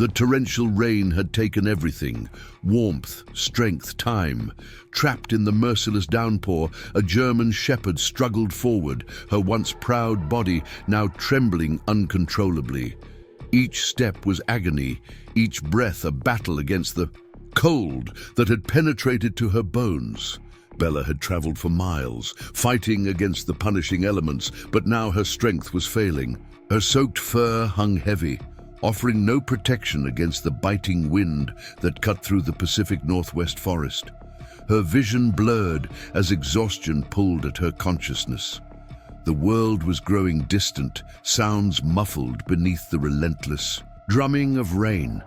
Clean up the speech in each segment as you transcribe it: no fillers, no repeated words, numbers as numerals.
The torrential rain had taken everything: warmth, strength, time. Trapped in the merciless downpour, a German shepherd struggled forward, her once proud body now trembling uncontrollably. Each step was agony, each breath a battle against the cold that had penetrated to her bones. Bella had traveled for miles, fighting against the punishing elements, but now her strength was failing. Her soaked fur hung heavy, offering no protection against the biting wind that cut through the Pacific Northwest forest. Her vision blurred as exhaustion pulled at her consciousness. The world was growing distant, sounds muffled beneath the relentless drumming of rain.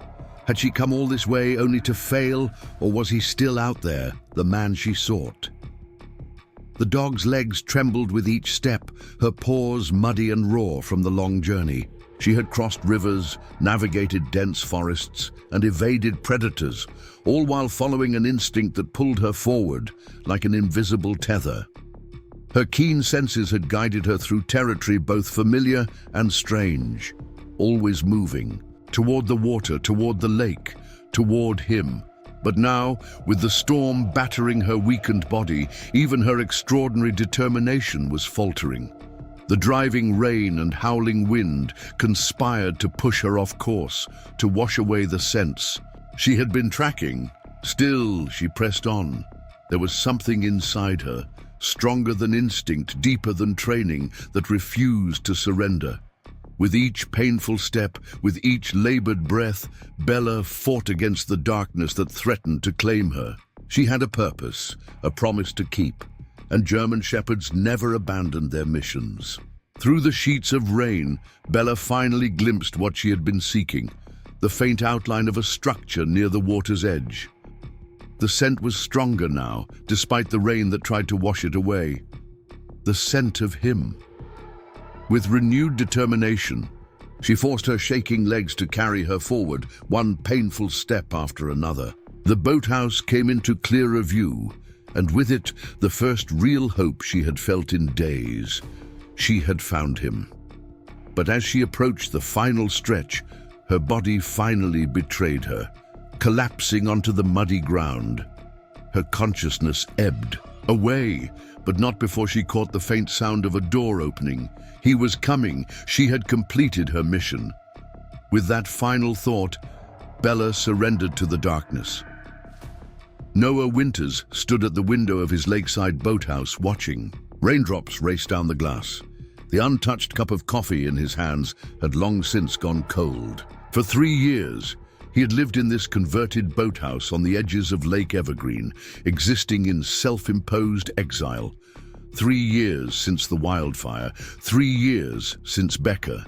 Had she come all this way only to fail, or was he still out there, the man she sought? The dog's legs trembled with each step, her paws muddy and raw from the long journey. She had crossed rivers, navigated dense forests, and evaded predators, all while following an instinct that pulled her forward like an invisible tether. Her keen senses had guided her through territory both familiar and strange, always moving, toward the water, toward the lake, toward him. But now, with the storm battering her weakened body, even her extraordinary determination was faltering. The driving rain and howling wind conspired to push her off course, to wash away the scents she had been tracking. Still, she pressed on. There was something inside her, stronger than instinct, deeper than training, that refused to surrender. With each painful step, with each labored breath, Bella fought against the darkness that threatened to claim her. She had a purpose, a promise to keep, and German shepherds never abandoned their missions. Through the sheets of rain, Bella finally glimpsed what she had been seeking, the faint outline of a structure near the water's edge. The scent was stronger now, despite the rain that tried to wash it away. The scent of him. With renewed determination, she forced her shaking legs to carry her forward, one painful step after another. The boathouse came into clearer view, and with it, the first real hope she had felt in days. She had found him. But as she approached the final stretch, her body finally betrayed her, collapsing onto the muddy ground. Her consciousness ebbed away, but not before she caught the faint sound of a door opening. He was coming. She had completed her mission. With that final thought, Bella surrendered to the darkness. Noah Winters stood at the window of his lakeside boathouse watching. Raindrops raced down the glass. The untouched cup of coffee in his hands had long since gone cold. For 3 years, he had lived in this converted boathouse on the edges of Lake Evergreen, existing in self-imposed exile. 3 years since the wildfire, 3 years since Becca.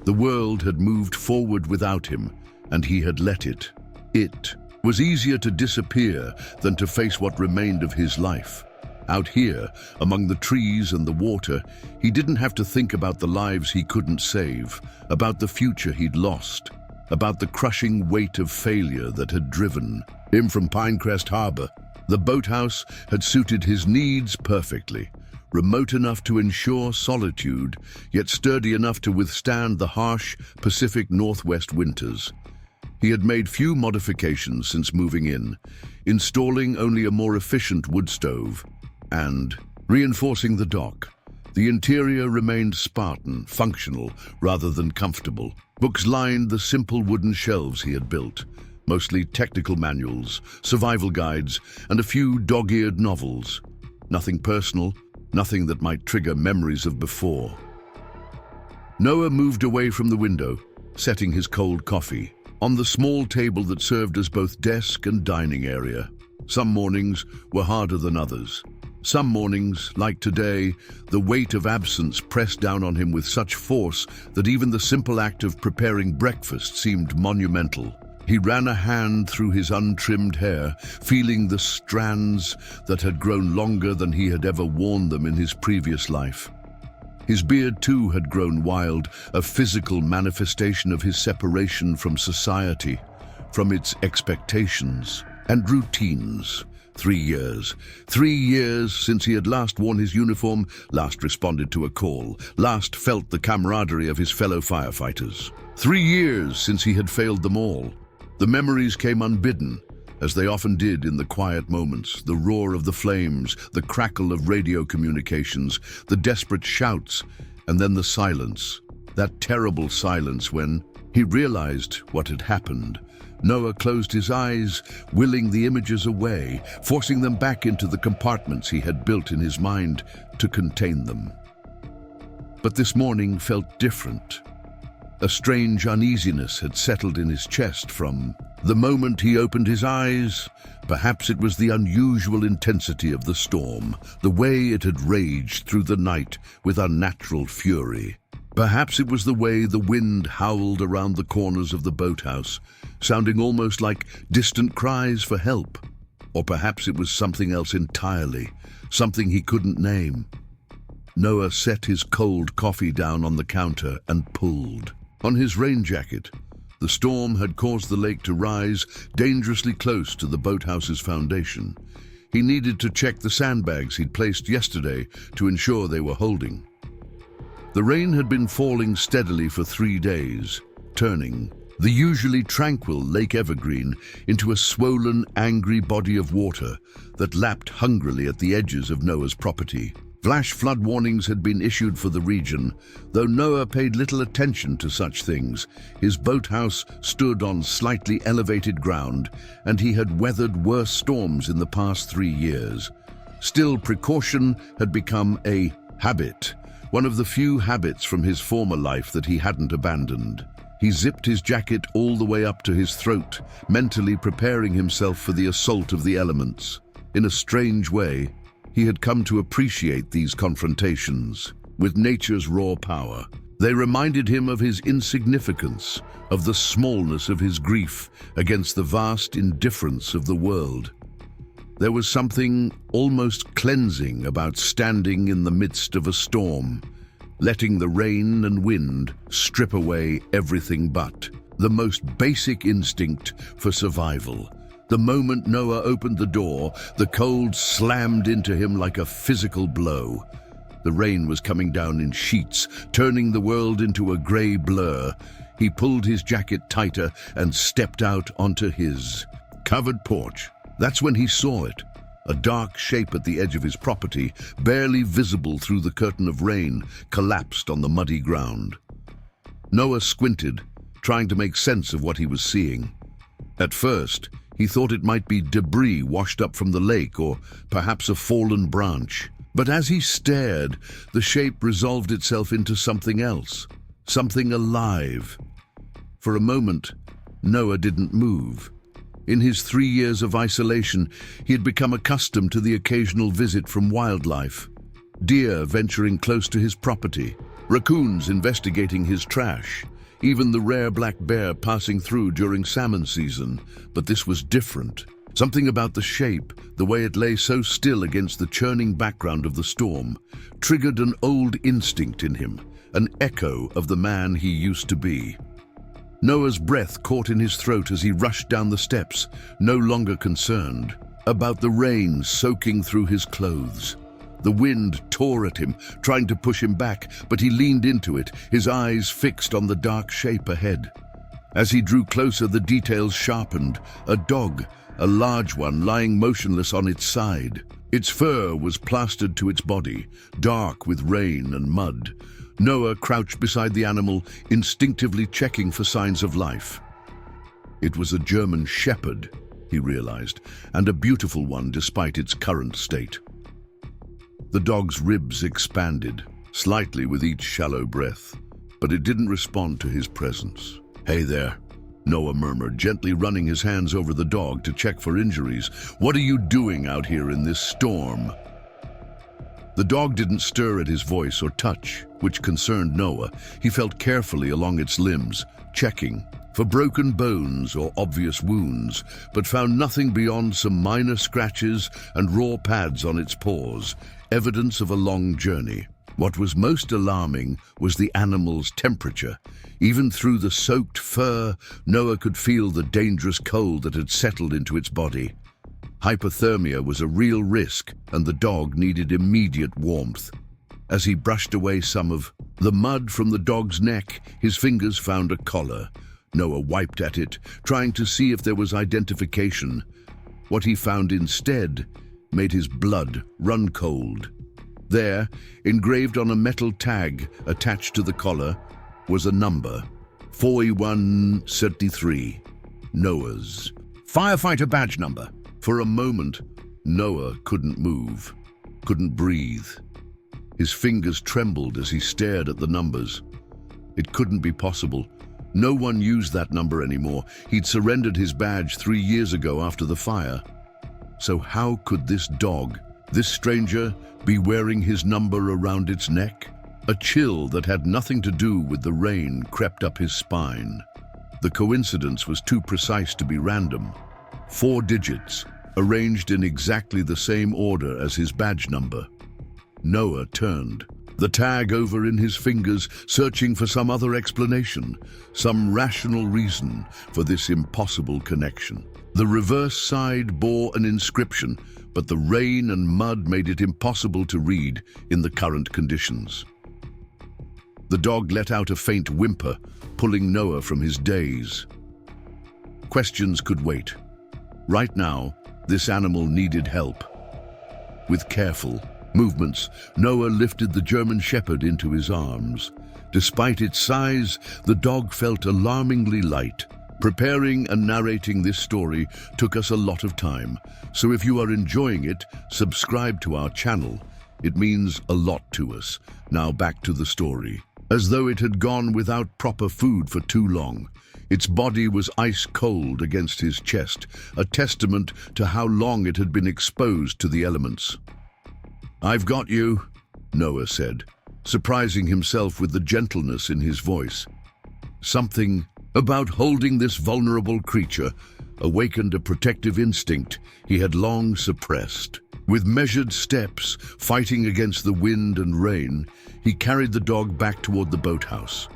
The world had moved forward without him, and he had let it. It was easier to disappear than to face what remained of his life. Out here, among the trees and the water, he didn't have to think about the lives he couldn't save, about the future he'd lost, about the crushing weight of failure that had driven him from Pinecrest Harbor. The boathouse had suited his needs perfectly, remote enough to ensure solitude, yet sturdy enough to withstand the harsh Pacific Northwest winters. He had made few modifications since moving in, installing only a more efficient wood stove and reinforcing the dock. The interior remained Spartan, functional rather than comfortable. Books lined the simple wooden shelves he had built, mostly technical manuals, survival guides, and a few dog-eared novels. Nothing personal, nothing that might trigger memories of before. Noah moved away from the window, setting his cold coffee on the small table that served as both desk and dining area. Some mornings were harder than others. Some mornings, like today, the weight of absence pressed down on him with such force that even the simple act of preparing breakfast seemed monumental. He ran a hand through his untrimmed hair, feeling the strands that had grown longer than he had ever worn them in his previous life. His beard, too, had grown wild, a physical manifestation of his separation from society, from its expectations and routines. 3 years. 3 years since he had last worn his uniform, last responded to a call, last felt the camaraderie of his fellow firefighters. 3 years since he had failed them all. The memories came unbidden, as they often did in the quiet moments, the roar of the flames, the crackle of radio communications, the desperate shouts, and then the silence. That terrible silence when he realized what had happened. Noah closed his eyes, willing the images away, forcing them back into the compartments he had built in his mind to contain them. But this morning felt different. A strange uneasiness had settled in his chest from the moment he opened his eyes. Perhaps it was the unusual intensity of the storm, the way it had raged through the night with unnatural fury. Perhaps it was the way the wind howled around the corners of the boathouse, sounding almost like distant cries for help. Or perhaps it was something else entirely, something he couldn't name. Noah set his cold coffee down on the counter and pulled on his rain jacket. The storm had caused the lake to rise dangerously close to the boathouse's foundation. He needed to check the sandbags he'd placed yesterday to ensure they were holding. The rain had been falling steadily for 3 days, turning the usually tranquil Lake Evergreen into a swollen, angry body of water that lapped hungrily at the edges of Noah's property. Flash flood warnings had been issued for the region, though Noah paid little attention to such things. His boathouse stood on slightly elevated ground, and he had weathered worse storms in the past 3 years. Still, precaution had become a habit, one of the few habits from his former life that he hadn't abandoned. He zipped his jacket all the way up to his throat, mentally preparing himself for the assault of the elements. In a strange way, he had come to appreciate these confrontations with nature's raw power. They reminded him of his insignificance, of the smallness of his grief against the vast indifference of the world. There was something almost cleansing about standing in the midst of a storm, letting the rain and wind strip away everything but the most basic instinct for survival. The moment Noah opened the door, the cold slammed into him like a physical blow. The rain was coming down in sheets, turning the world into a gray blur. He pulled his jacket tighter and stepped out onto his covered porch. That's when he saw it. A dark shape at the edge of his property, barely visible through the curtain of rain, collapsed on the muddy ground. Noah squinted, trying to make sense of what he was seeing. At first, he thought it might be debris washed up from the lake or perhaps a fallen branch. But as he stared, the shape resolved itself into something else, something alive. For a moment, Noah didn't move. In his 3 years of isolation, he had become accustomed to the occasional visit from wildlife. Deer venturing close to his property, raccoons investigating his trash, even the rare black bear passing through during salmon season. But this was different. Something about the shape, the way it lay so still against the churning background of the storm, triggered an old instinct in him, an echo of the man he used to be. Noah's breath caught in his throat as he rushed down the steps, no longer concerned about the rain soaking through his clothes. The wind tore at him, trying to push him back, but he leaned into it, his eyes fixed on the dark shape ahead. As he drew closer, the details sharpened. A dog, a large one, lying motionless on its side. Its fur was plastered to its body, dark with rain and mud. Noah crouched beside the animal, instinctively checking for signs of life. It was a German shepherd, he realized, and a beautiful one despite its current state. The dog's ribs expanded, slightly with each shallow breath, but it didn't respond to his presence. "Hey there," Noah murmured, gently running his hands over the dog to check for injuries. "What are you doing out here in this storm?" The dog didn't stir at his voice or touch, which concerned Noah. He felt carefully along its limbs, checking for broken bones or obvious wounds, but found nothing beyond some minor scratches and raw pads on its paws, evidence of a long journey. What was most alarming was the animal's temperature. Even through the soaked fur, Noah could feel the dangerous cold that had settled into its body. Hypothermia was a real risk, and the dog needed immediate warmth. As he brushed away some of the mud from the dog's neck, his fingers found a collar. Noah wiped at it, trying to see if there was identification. What he found instead made his blood run cold. There, engraved on a metal tag attached to the collar, was a number, 4133, Noah's firefighter badge number. For a moment, Noah couldn't move, couldn't breathe. His fingers trembled as he stared at the numbers. It couldn't be possible. No one used that number anymore. He'd surrendered his badge 3 years ago after the fire. So how could this dog, this stranger, be wearing his number around its neck? A chill that had nothing to do with the rain crept up his spine. The coincidence was too precise to be random. 4 digits, arranged in exactly the same order as his badge number. Noah turned, the tag over in his fingers, searching for some other explanation, some rational reason for this impossible connection. The reverse side bore an inscription, but the rain and mud made it impossible to read in the current conditions. The dog let out a faint whimper, pulling Noah from his daze. Questions could wait. Right now, this animal needed help. With careful movements, Noah lifted the German Shepherd into his arms. Despite its size, the dog felt alarmingly light. Preparing and narrating this story took us a lot of time, so if you are enjoying it, subscribe to our channel. It means a lot to us. Now back to the story. As though it had gone without proper food for too long, its body was ice cold against his chest, a testament to how long it had been exposed to the elements. "I've got you," Noah said, surprising himself with the gentleness in his voice. Something about holding this vulnerable creature awakened a protective instinct he had long suppressed. With measured steps, fighting against the wind and rain, he carried the dog back toward the boathouse.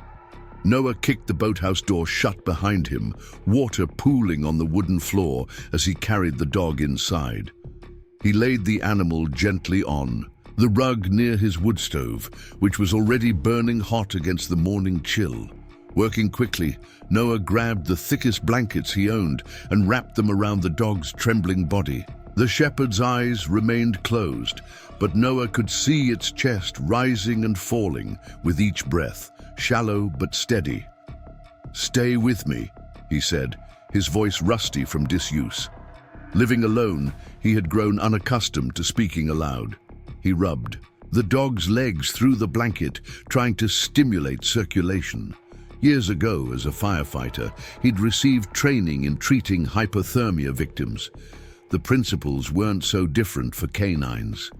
Noah kicked the boathouse door shut behind him, water pooling on the wooden floor as he carried the dog inside. He laid the animal gently on the rug near his wood stove, which was already burning hot against the morning chill. Working quickly, Noah grabbed the thickest blankets he owned and wrapped them around the dog's trembling body. The shepherd's eyes remained closed, but Noah could see its chest rising and falling with each breath, shallow but steady. "Stay with me," he said, his voice rusty from disuse. Living alone, he had grown unaccustomed to speaking aloud. He rubbed the dog's legs through the blanket, trying to stimulate circulation. Years ago, as a firefighter, he'd received training in treating hypothermia victims. The principles weren't so different for canines.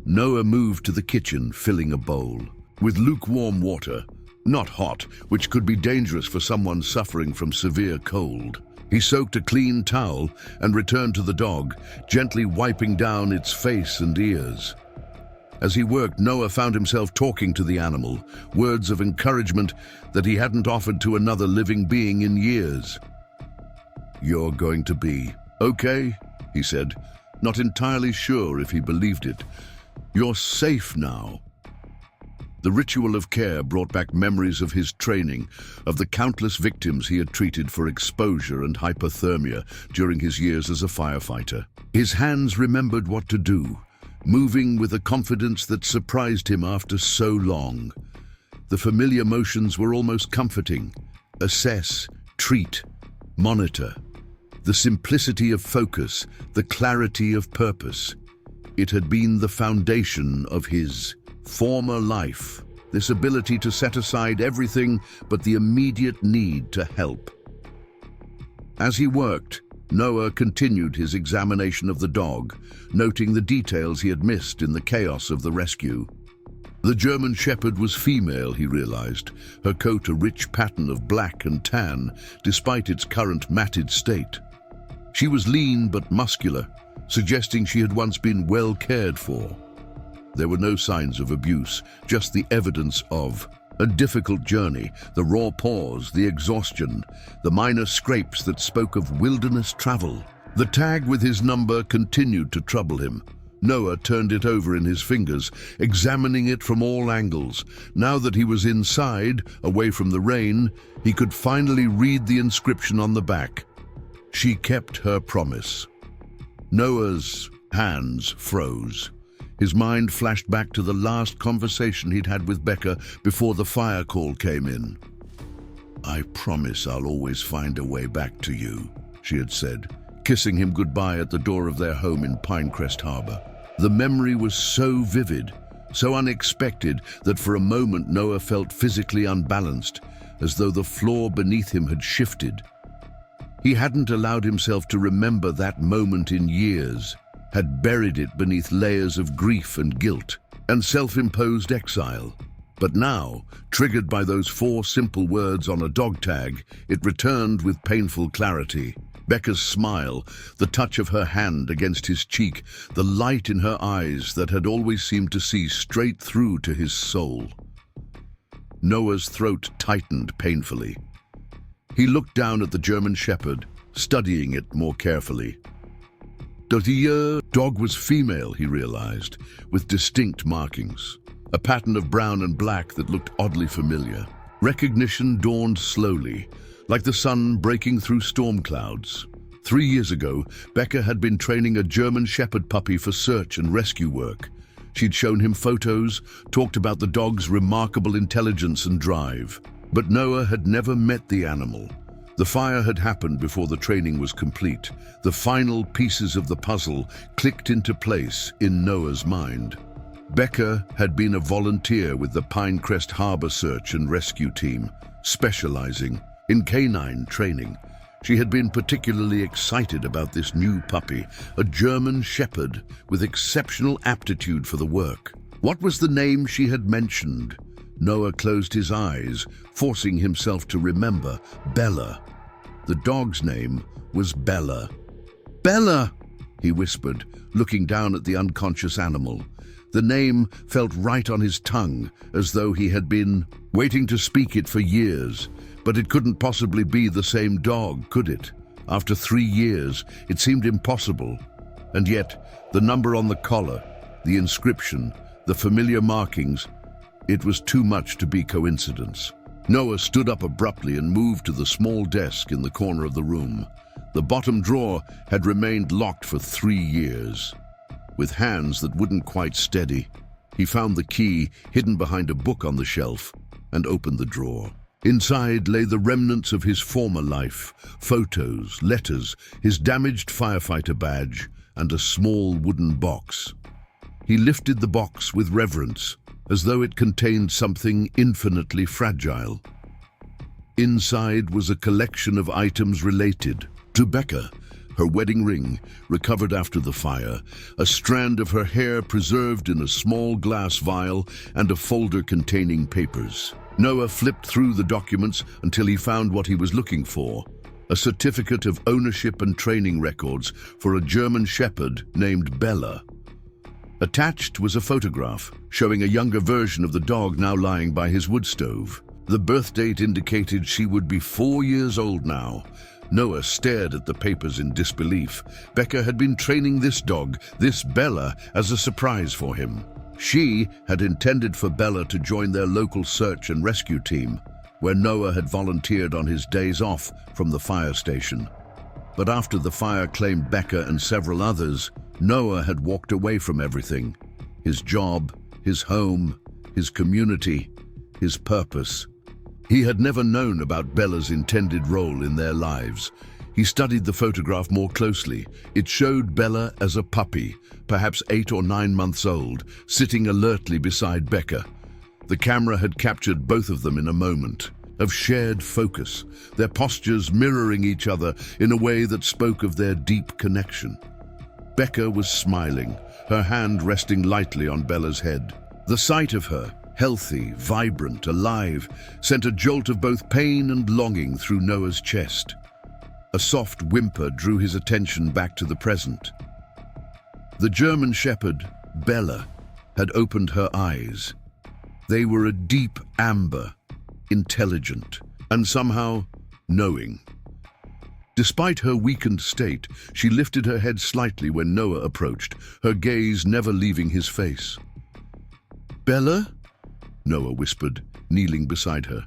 Noah moved to the kitchen, filling a bowl with lukewarm water, not hot, which could be dangerous for someone suffering from severe cold. He soaked a clean towel and returned to the dog, gently wiping down its face and ears. As he worked, Noah found himself talking to the animal, words of encouragement that he hadn't offered to another living being in years. "You're going to be okay," he said, not entirely sure if he believed it. "You're safe now." The ritual of care brought back memories of his training, of the countless victims he had treated for exposure and hypothermia during his years as a firefighter. His hands remembered what to do, moving with a confidence that surprised him after so long. The familiar motions were almost comforting. Assess, treat, monitor. The simplicity of focus, the clarity of purpose. It had been the foundation of his former life, this ability to set aside everything but the immediate need to help. As he worked, Noah continued his examination of the dog, noting the details he had missed in the chaos of the rescue. The German Shepherd was female, he realized, her coat a rich pattern of black and tan, despite its current matted state. She was lean but muscular, suggesting she had once been well cared for. There were no signs of abuse, just the evidence of a difficult journey, the raw paws, the exhaustion, the minor scrapes that spoke of wilderness travel. The tag with his number continued to trouble him. Noah turned it over in his fingers, examining it from all angles. Now that he was inside, away from the rain, he could finally read the inscription on the back. She kept her promise. Noah's hands froze. His mind flashed back to the last conversation he'd had with Becca before the fire call came in. "I promise I'll always find a way back to you," she had said, kissing him goodbye at the door of their home in Pinecrest Harbor. The memory was so vivid, so unexpected, that for a moment Noah felt physically unbalanced, as though the floor beneath him had shifted. He hadn't allowed himself to remember that moment in years, had buried it beneath layers of grief and guilt and self-imposed exile. But now, triggered by those 4 simple words on a dog tag, it returned with painful clarity. Becca's smile, the touch of her hand against his cheek, the light in her eyes that had always seemed to see straight through to his soul. Noah's throat tightened painfully. He looked down at the German shepherd, studying it more carefully. The dog was female, he realized, with distinct markings, a pattern of brown and black that looked oddly familiar. Recognition dawned slowly, like the sun breaking through storm clouds. 3 years ago, Becca had been training a German shepherd puppy for search and rescue work. She'd shown him photos, talked about the dog's remarkable intelligence and drive. But Noah had never met the animal. The fire had happened before the training was complete. The final pieces of the puzzle clicked into place in Noah's mind. Becca had been a volunteer with the Pinecrest Harbor search and rescue team, specializing in canine training. She had been particularly excited about this new puppy, a German shepherd with exceptional aptitude for the work. What was the name she had mentioned? Noah closed his eyes, forcing himself to remember. Bella. The dog's name was Bella. "Bella!" he whispered, looking down at the unconscious animal. The name felt right on his tongue, as though he had been waiting to speak it for years. But it couldn't possibly be the same dog, could it? After 3 years, it seemed impossible. And yet, the number on the collar, the inscription, the familiar markings, it was too much to be coincidence. Noah stood up abruptly and moved to the small desk in the corner of the room. The bottom drawer had remained locked for 3 years. With hands that wouldn't quite steady, he found the key hidden behind a book on the shelf and opened the drawer. Inside lay the remnants of his former life, photos, letters, his damaged firefighter badge, and a small wooden box. He lifted the box with reverence, as though it contained something infinitely fragile. Inside was a collection of items related to Becca: her wedding ring, recovered after the fire, a strand of her hair preserved in a small glass vial, and a folder containing papers. Noah flipped through the documents until he found what he was looking for: a certificate of ownership and training records for a German shepherd named Bella. Attached was a photograph showing a younger version of the dog now lying by his wood stove. The birth date indicated she would be 4 years old now. Noah stared at the papers in disbelief. Becca had been training this dog, this Bella, as a surprise for him. She had intended for Bella to join their local search and rescue team, where Noah had volunteered on his days off from the fire station. But after the fire claimed Becca and several others, Noah had walked away from everything: his job, his home, his community, his purpose. He had never known about Bella's intended role in their lives. He studied the photograph more closely. It showed Bella as a puppy, perhaps 8 or 9 months old, sitting alertly beside Becca. The camera had captured both of them in a moment of shared focus, their postures mirroring each other in a way that spoke of their deep connection. Becca was smiling, her hand resting lightly on Bella's head. The sight of her, healthy, vibrant, alive, sent a jolt of both pain and longing through Noah's chest. A soft whimper drew his attention back to the present. The German shepherd, Bella, had opened her eyes. They were a deep amber, intelligent, and somehow knowing. Despite her weakened state, she lifted her head slightly when Noah approached, her gaze never leaving his face. "Bella?" Noah whispered, kneeling beside her.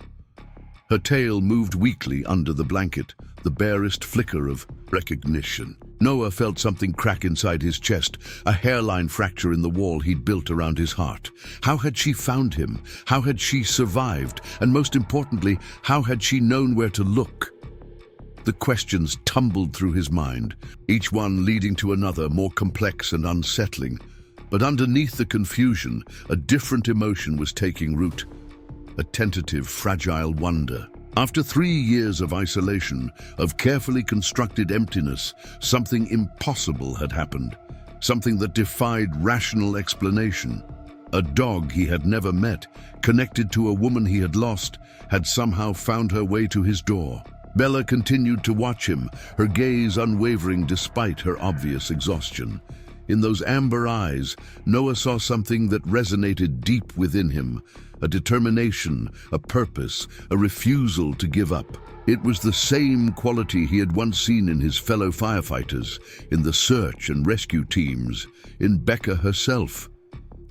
Her tail moved weakly under the blanket, the barest flicker of recognition. Noah felt something crack inside his chest, a hairline fracture in the wall he'd built around his heart. How had she found him? How had she survived? And most importantly, how had she known where to look? The questions tumbled through his mind, each one leading to another, more complex and unsettling. But underneath the confusion, a different emotion was taking root, a tentative, fragile wonder. After 3 years of isolation, of carefully constructed emptiness, something impossible had happened, something that defied rational explanation. A dog he had never met, connected to a woman he had lost, had somehow found her way to his door. Bella continued to watch him, her gaze unwavering despite her obvious exhaustion. In those amber eyes, Noah saw something that resonated deep within him, a determination, a purpose, a refusal to give up. It was the same quality he had once seen in his fellow firefighters, in the search and rescue teams, in Becca herself.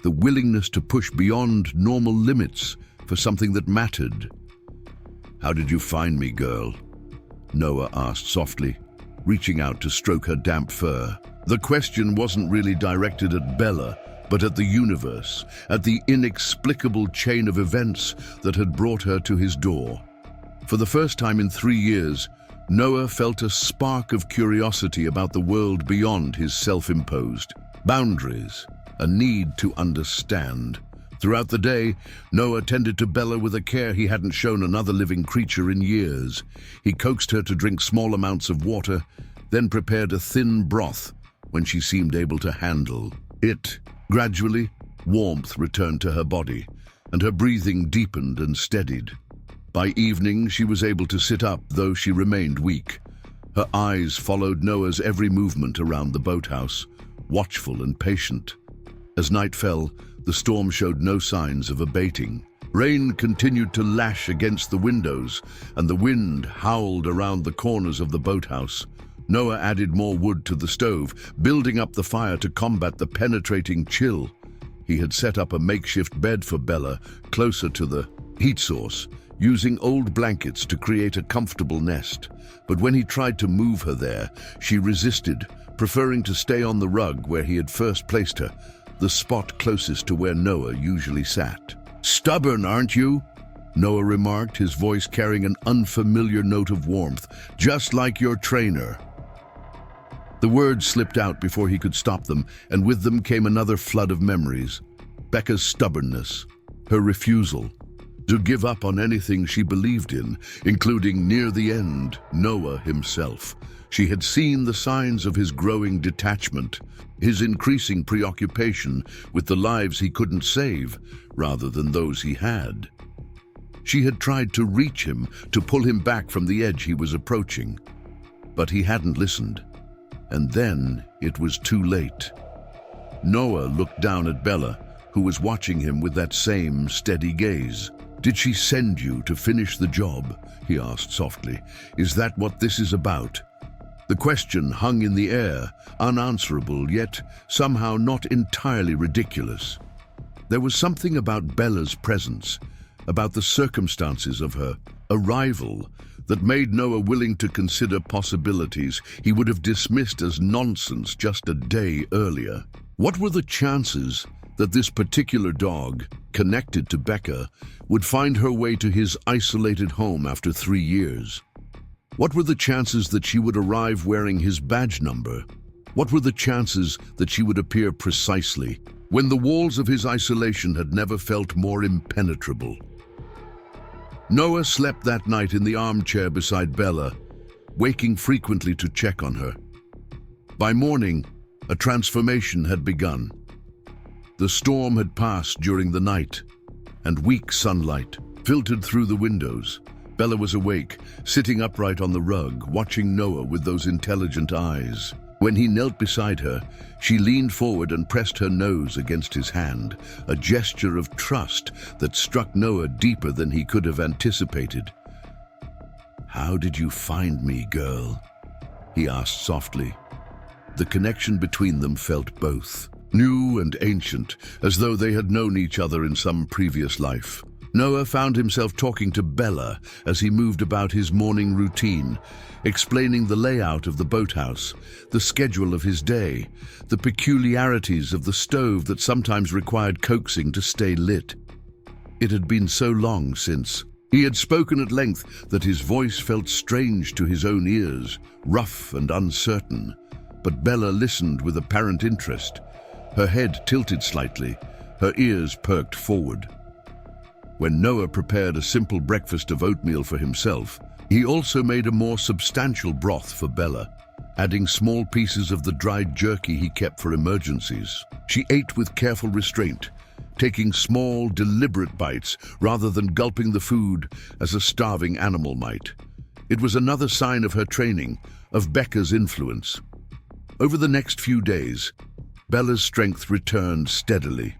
The willingness to push beyond normal limits for something that mattered. "How did you find me, girl?" Noah asked softly, reaching out to stroke her damp fur. The question wasn't really directed at Bella, but at the universe, at the inexplicable chain of events that had brought her to his door. For the first time in 3 years, Noah felt a spark of curiosity about the world beyond his self-imposed boundaries, a need to understand. Throughout the day, Noah tended to Bella with a care he hadn't shown another living creature in years. He coaxed her to drink small amounts of water, then prepared a thin broth when she seemed able to handle it. Gradually, warmth returned to her body, and her breathing deepened and steadied. By evening, she was able to sit up, though she remained weak. Her eyes followed Noah's every movement around the boathouse, watchful and patient. As night fell, the storm showed no signs of abating. Rain continued to lash against the windows, and the wind howled around the corners of the boathouse. Noah added more wood to the stove, building up the fire to combat the penetrating chill. He had set up a makeshift bed for Bella, closer to the heat source, using old blankets to create a comfortable nest. But when he tried to move her there, she resisted, preferring to stay on the rug where he had first placed her, the spot closest to where Noah usually sat. "Stubborn, aren't you?" Noah remarked, his voice carrying an unfamiliar note of warmth, "just like your trainer." The words slipped out before he could stop them, and with them came another flood of memories. Becca's stubbornness, her refusal to give up on anything she believed in, including, near the end, Noah himself. She had seen the signs of his growing detachment, his increasing preoccupation with the lives he couldn't save, rather than those he had. She had tried to reach him, to pull him back from the edge he was approaching. But he hadn't listened. And then it was too late. Noah looked down at Bella, who was watching him with that same steady gaze. "Did she send you to finish the job?" he asked softly. "Is that what this is about?" The question hung in the air, unanswerable, yet somehow not entirely ridiculous. There was something about Bella's presence, about the circumstances of her arrival, that made Noah willing to consider possibilities he would have dismissed as nonsense just a day earlier. What were the chances that this particular dog, connected to Becca, would find her way to his isolated home after 3 years? What were the chances that she would arrive wearing his badge number? What were the chances that she would appear precisely when the walls of his isolation had never felt more impenetrable? Noah slept that night in the armchair beside Bella, waking frequently to check on her. By morning, a transformation had begun. The storm had passed during the night, and weak sunlight filtered through the windows. Bella was awake, sitting upright on the rug, watching Noah with those intelligent eyes. When he knelt beside her, she leaned forward and pressed her nose against his hand, a gesture of trust that struck Noah deeper than he could have anticipated. "How did you find me, girl?" he asked softly. The connection between them felt both new and ancient, as though they had known each other in some previous life. Noah found himself talking to Bella as he moved about his morning routine, explaining the layout of the boathouse, the schedule of his day, the peculiarities of the stove that sometimes required coaxing to stay lit. It had been so long since he had spoken at length that his voice felt strange to his own ears, rough and uncertain. But Bella listened with apparent interest. Her head tilted slightly, her ears perked forward. When Noah prepared a simple breakfast of oatmeal for himself, he also made a more substantial broth for Bella, adding small pieces of the dried jerky he kept for emergencies. She ate with careful restraint, taking small, deliberate bites rather than gulping the food as a starving animal might. It was another sign of her training, of Becca's influence. Over the next few days, Bella's strength returned steadily.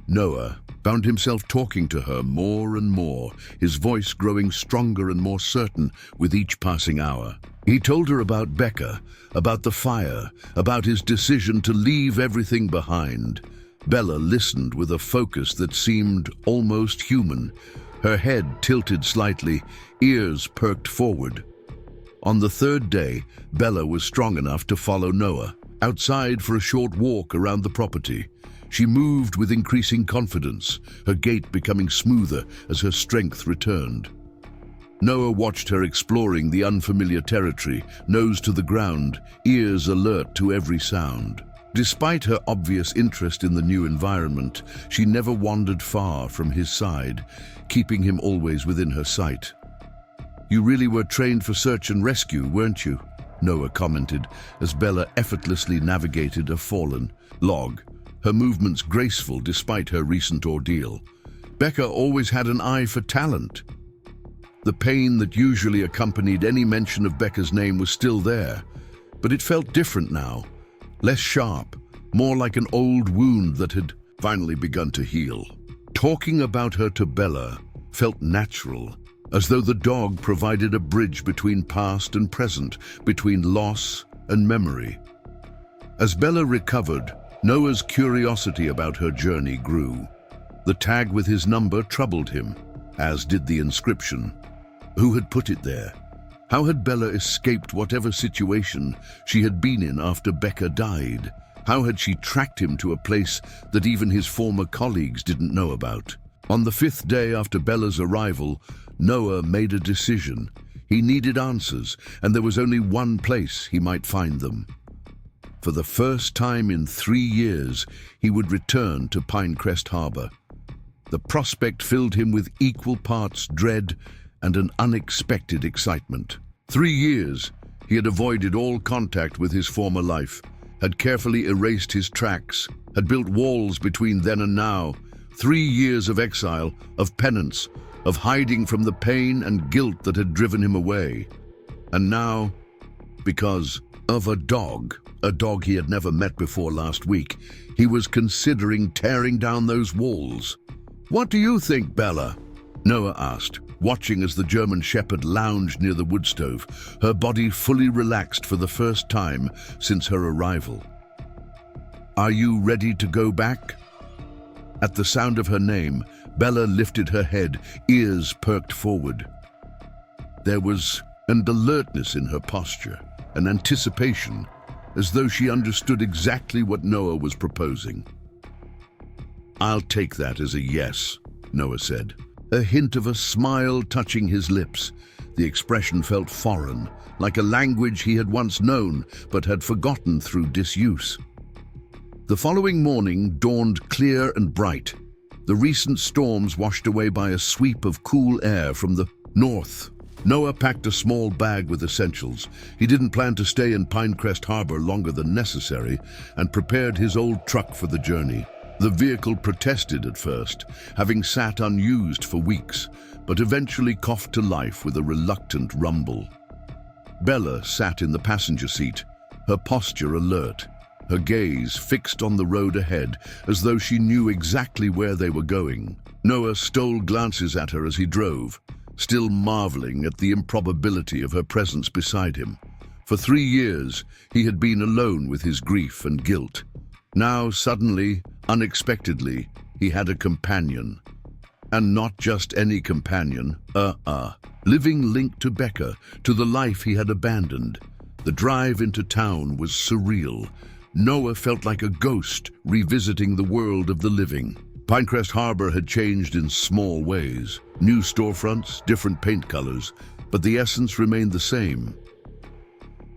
Noah found himself talking to her more and more, his voice growing stronger and more certain with each passing hour. He told her about Becca, about the fire, about his decision to leave everything behind. Bella listened with a focus that seemed almost human, her head tilted slightly, ears perked forward. On the third day, Bella was strong enough to follow Noah outside for a short walk around the property. She moved with increasing confidence, her gait becoming smoother as her strength returned. Noah watched her exploring the unfamiliar territory, nose to the ground, ears alert to every sound. Despite her obvious interest in the new environment, she never wandered far from his side, keeping him always within her sight. "You really were trained for search and rescue, weren't you?" Noah commented as Bella effortlessly navigated a fallen log, her movements graceful despite her recent ordeal. Becca always had an eye for talent. The pain that usually accompanied any mention of Becca's name was still there, but it felt different now, less sharp, more like an old wound that had finally begun to heal. Talking about her to Bella felt natural, as though the dog provided a bridge between past and present, between loss and memory. As Bella recovered, Noah's curiosity about her journey grew. The tag with his number troubled him, as did the inscription. Who had put it there? How had Bella escaped whatever situation she had been in after Becca died? How had she tracked him to a place that even his former colleagues didn't know about? On the 5th day after Bella's arrival, Noah made a decision. He needed answers, and there was only one place he might find them. For the first time in 3 years, he would return to Pinecrest Harbor. The prospect filled him with equal parts dread and an unexpected excitement. 3 years, he had avoided all contact with his former life, had carefully erased his tracks, had built walls between then and now. 3 years of exile, of penance, of hiding from the pain and guilt that had driven him away. And now, because of a dog he had never met before last week, he was considering tearing down those walls. "What do you think, Bella?" Noah asked, watching as the German shepherd lounged near the wood stove, her body fully relaxed for the first time since her arrival. "Are you ready to go back?" At the sound of her name, Bella lifted her head, ears perked forward. There was an alertness in her posture, an anticipation, as though she understood exactly what Noah was proposing. "I'll take that as a yes," Noah said, a hint of a smile touching his lips. The expression felt foreign, like a language he had once known but had forgotten through disuse. The following morning dawned clear and bright, the recent storms washed away by a sweep of cool air from the north. Noah packed a small bag with essentials. He didn't plan to stay in Pinecrest Harbor longer than necessary and prepared his old truck for the journey. The vehicle protested at first, having sat unused for weeks, but eventually coughed to life with a reluctant rumble. Bella sat in the passenger seat, her posture alert, her gaze fixed on the road ahead as though she knew exactly where they were going. Noah stole glances at her as he drove, still marveling at the improbability of her presence beside him. For 3 years, he had been alone with his grief and guilt. Now, suddenly, unexpectedly, he had a companion. And not just any companion, living linked to Becca, to the life he had abandoned. The drive into town was surreal. Noah felt like a ghost revisiting the world of the living. Pinecrest Harbor had changed in small ways. New storefronts, different paint colors, but the essence remained the same.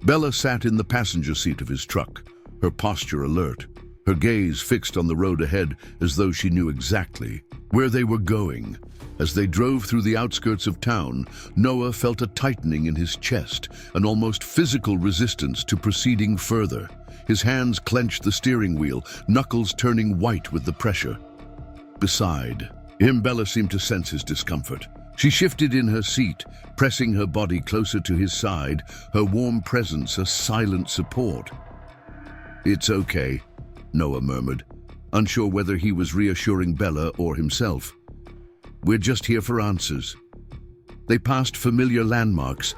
Bella sat in the passenger seat of his truck, her posture alert, her gaze fixed on the road ahead as though she knew exactly where they were going. As they drove through the outskirts of town, Noah felt a tightening in his chest, an almost physical resistance to proceeding further. His hands clenched the steering wheel, knuckles turning white with the pressure. Beside him, Bella seemed to sense his discomfort. She shifted in her seat, pressing her body closer to his side, her warm presence a silent support. "It's okay," Noah murmured, unsure whether he was reassuring Bella or himself. "We're just here for answers." They passed familiar landmarks,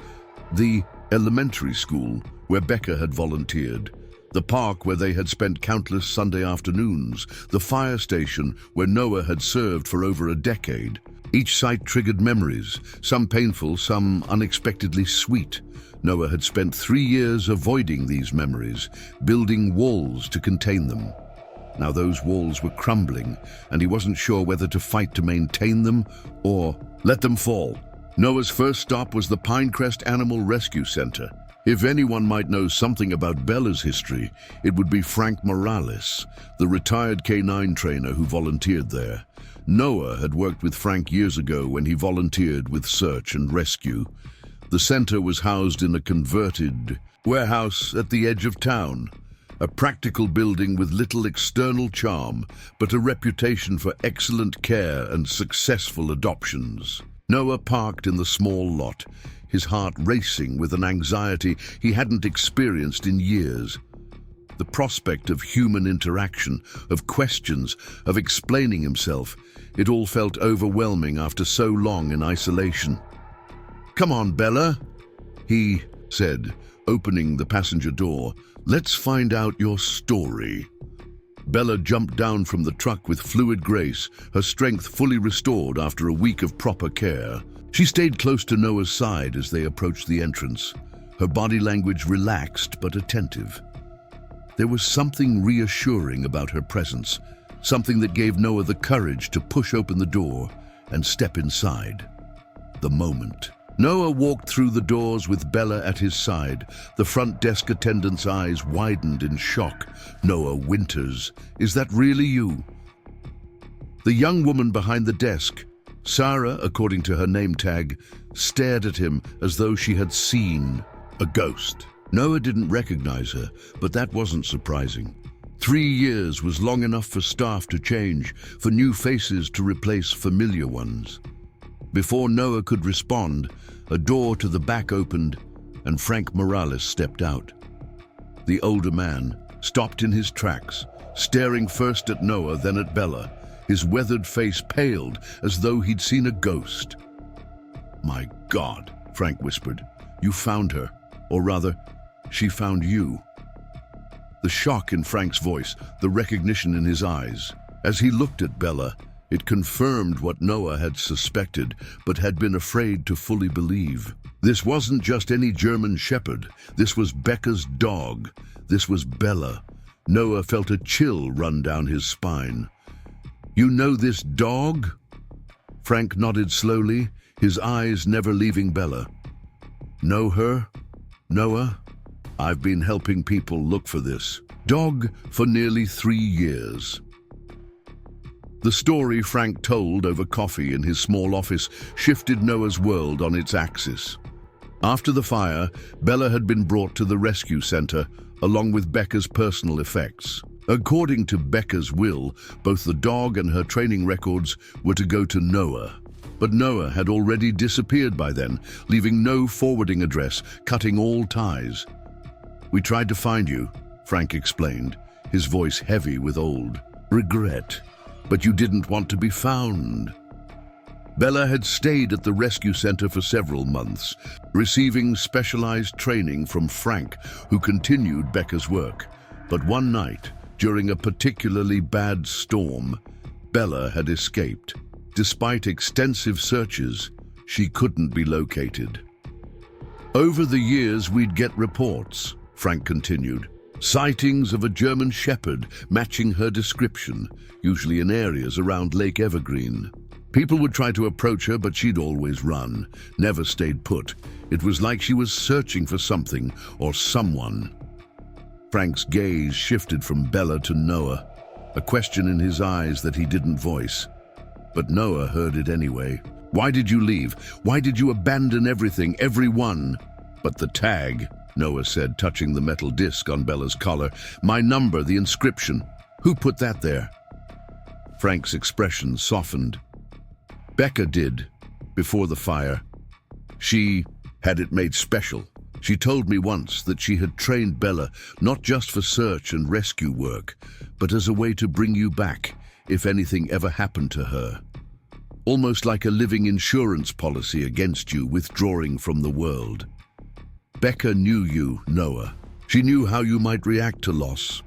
the elementary school where Becca had volunteered, the park where they had spent countless Sunday afternoons, the fire station where Noah had served for over a decade. Each sight triggered memories, some painful, some unexpectedly sweet. Noah had spent 3 years avoiding these memories, building walls to contain them. Now those walls were crumbling, and he wasn't sure whether to fight to maintain them or let them fall. Noah's first stop was the Pinecrest Animal Rescue Center. If anyone might know something about Bella's history, it would be Frank Morales, the retired canine trainer who volunteered there. Noah had worked with Frank years ago when he volunteered with search and rescue. The center was housed in a converted warehouse at the edge of town, a practical building with little external charm, but a reputation for excellent care and successful adoptions. Noah parked in the small lot, his heart racing with an anxiety he hadn't experienced in years. The prospect of human interaction, of questions, of explaining himself, it all felt overwhelming after so long in isolation. "Come on, Bella," he said, opening the passenger door. "Let's find out your story." Bella jumped down from the truck with fluid grace, her strength fully restored after a week of proper care. She stayed close to Noah's side as they approached the entrance, her body language relaxed but attentive. There was something reassuring about her presence, something that gave Noah the courage to push open the door and step inside. The moment. Noah walked through the doors with Bella at his side. The front desk attendant's eyes widened in shock. "Noah Winters, is that really you?" The young woman behind the desk, Sarah, according to her name tag, stared at him as though she had seen a ghost. Noah didn't recognize her, but that wasn't surprising. 3 years was long enough for staff to change, for new faces to replace familiar ones. Before Noah could respond, a door to the back opened and Frank Morales stepped out. The older man stopped in his tracks, staring first at Noah, then at Bella. His weathered face paled as though he'd seen a ghost. "My God," Frank whispered, "you found her. Or rather, she found you." The shock in Frank's voice, the recognition in his eyes. As he looked at Bella, it confirmed what Noah had suspected, but had been afraid to fully believe. This wasn't just any German shepherd. This was Becca's dog. This was Bella. Noah felt a chill run down his spine. "You know this dog?" Frank nodded slowly, his eyes never leaving Bella. "Know her, Noah? I've been helping people look for this dog for nearly 3 years." The story Frank told over coffee in his small office shifted Noah's world on its axis. After the fire, Bella had been brought to the rescue center, along with Becca's personal effects. According to Becca's will, both the dog and her training records were to go to Noah. But Noah had already disappeared by then, leaving no forwarding address, cutting all ties. "We tried to find you," Frank explained, his voice heavy with old regret. "But you didn't want to be found." Bella had stayed at the rescue center for several months, receiving specialized training from Frank, who continued Becca's work. But one night, during a particularly bad storm, Bella had escaped. Despite extensive searches, she couldn't be located. Over the years, we'd get reports, Frank continued, sightings of a German shepherd matching her description, usually in areas around Lake Evergreen. People would try to approach her, but she'd always run, never stayed put. It was like she was searching for something or someone. Frank's gaze shifted from Bella to Noah, a question in his eyes that he didn't voice. But Noah heard it anyway. "Why did you leave? Why did you abandon everything, everyone?" "But the tag," Noah said, touching the metal disc on Bella's collar. "My number, the inscription. Who put that there?" Frank's expression softened. "Becca did, before the fire. She had it made special. She told me once that she had trained Bella not just for search and rescue work, but as a way to bring you back if anything ever happened to her. Almost like a living insurance policy against you withdrawing from the world. Becca knew you, Noah. She knew how you might react to loss."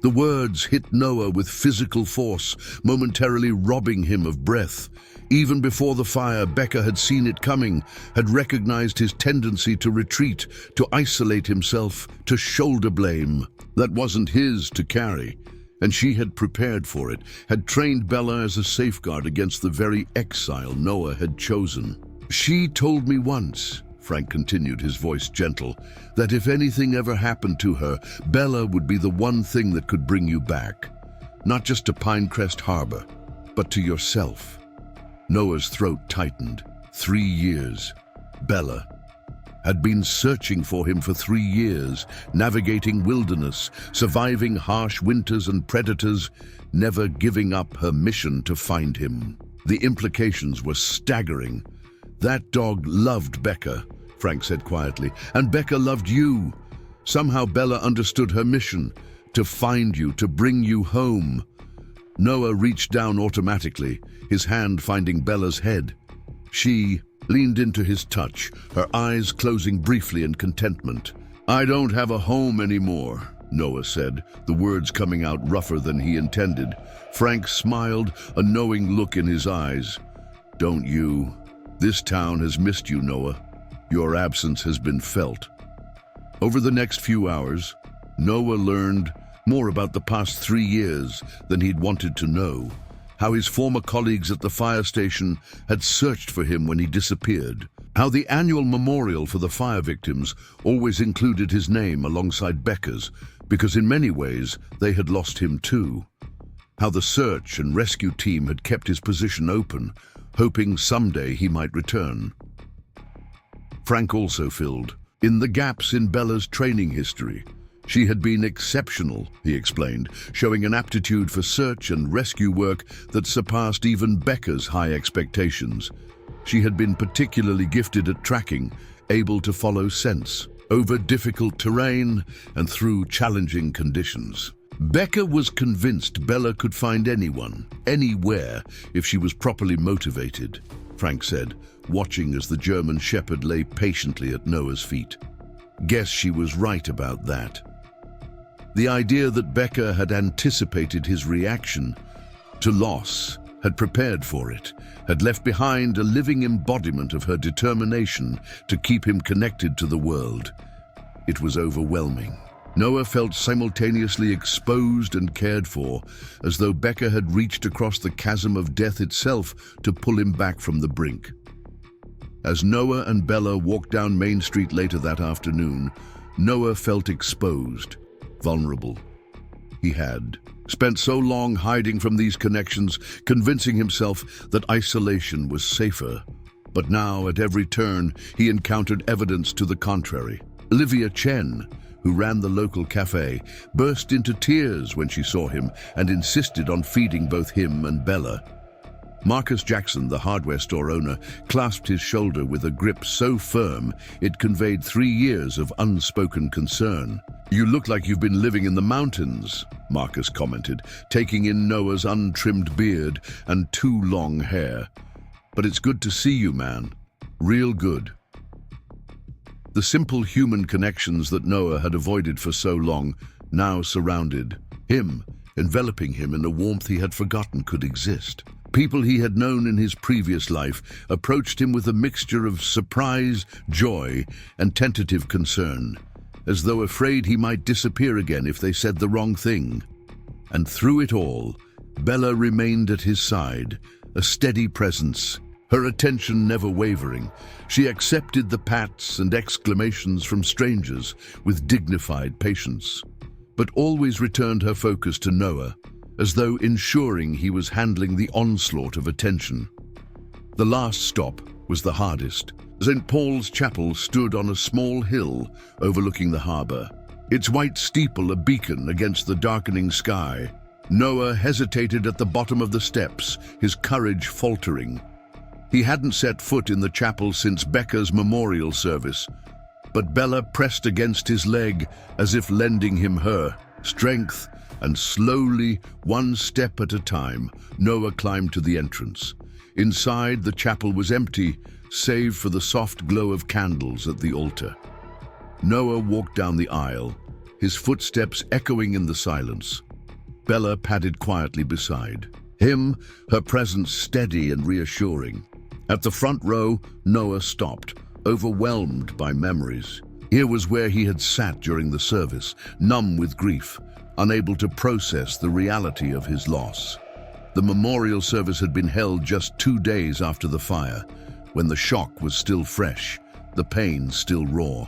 The words hit Noah with physical force, momentarily robbing him of breath. Even before the fire, Becca had seen it coming, had recognized his tendency to retreat, to isolate himself, to shoulder blame. That wasn't his to carry, and she had prepared for it, had trained Bella as a safeguard against the very exile Noah had chosen. "She told me once," Frank continued, his voice gentle, "that if anything ever happened to her, Bella would be the one thing that could bring you back. Not just to Pinecrest Harbor, but to yourself." Noah's throat tightened. 3 years. Bella had been searching for him for 3 years, navigating wilderness, surviving harsh winters and predators, never giving up her mission to find him. The implications were staggering. "That dog loved Becca," Frank said quietly, "and Becca loved you. Somehow Bella understood her mission, to find you, to bring you home." Noah reached down automatically, his hand finding Bella's head. She leaned into his touch, her eyes closing briefly in contentment. "I don't have a home anymore," Noah said, the words coming out rougher than he intended. Frank smiled, a knowing look in his eyes. "Don't you? This town has missed you, Noah. Your absence has been felt." Over the next few hours, Noah learned more about the past 3 years than he'd wanted to know. How his former colleagues at the fire station had searched for him when he disappeared. How the annual memorial for the fire victims always included his name alongside Becca's, because in many ways they had lost him too. How the search and rescue team had kept his position open, hoping someday he might return. Frank also filled in the gaps in Bella's training history. She had been exceptional, he explained, showing an aptitude for search and rescue work that surpassed even Becca's high expectations. She had been particularly gifted at tracking, able to follow scents, over difficult terrain and through challenging conditions. Becca was convinced Bella could find anyone, anywhere, if she was properly motivated, Frank said, watching as the German shepherd lay patiently at Noah's feet. Guess she was right about that. The idea that Becca had anticipated his reaction to loss, had prepared for it, had left behind a living embodiment of her determination to keep him connected to the world. It was overwhelming. Noah felt simultaneously exposed and cared for, as though Becca had reached across the chasm of death itself to pull him back from the brink. As Noah and Bella walked down Main Street later that afternoon, Noah felt exposed, vulnerable. He had spent so long hiding from these connections, convincing himself that isolation was safer. But now, at every turn, he encountered evidence to the contrary. Olivia Chen, who ran the local cafe, burst into tears when she saw him and insisted on feeding both him and Bella. Marcus Jackson, the hardware store owner, clasped his shoulder with a grip so firm it conveyed 3 years of unspoken concern. "You look like you've been living in the mountains," Marcus commented, taking in Noah's untrimmed beard and too long hair. But it's good to see you, man. Real good. The simple human connections that Noah had avoided for so long now surrounded him, enveloping him in a warmth he had forgotten could exist. People he had known in his previous life approached him with a mixture of surprise, joy, and tentative concern, as though afraid he might disappear again if they said the wrong thing. And through it all, Bella remained at his side, a steady presence, her attention never wavering. She accepted the pats and exclamations from strangers with dignified patience, but always returned her focus to Noah, as though ensuring he was handling the onslaught of attention. The last stop was the hardest. St. Paul's Chapel stood on a small hill overlooking the harbor, its white steeple a beacon against the darkening sky. Noah hesitated at the bottom of the steps, his courage faltering. He hadn't set foot in the chapel since Becca's memorial service, but Bella pressed against his leg as if lending him her strength, and slowly, one step at a time, Noah climbed to the entrance. Inside, the chapel was empty, save for the soft glow of candles at the altar. Noah walked down the aisle, his footsteps echoing in the silence. Bella padded quietly beside him, her presence steady and reassuring. At the front row, Noah stopped, overwhelmed by memories. Here was where he had sat during the service, numb with grief, unable to process the reality of his loss. The memorial service had been held just 2 days after the fire, when the shock was still fresh, the pain still raw.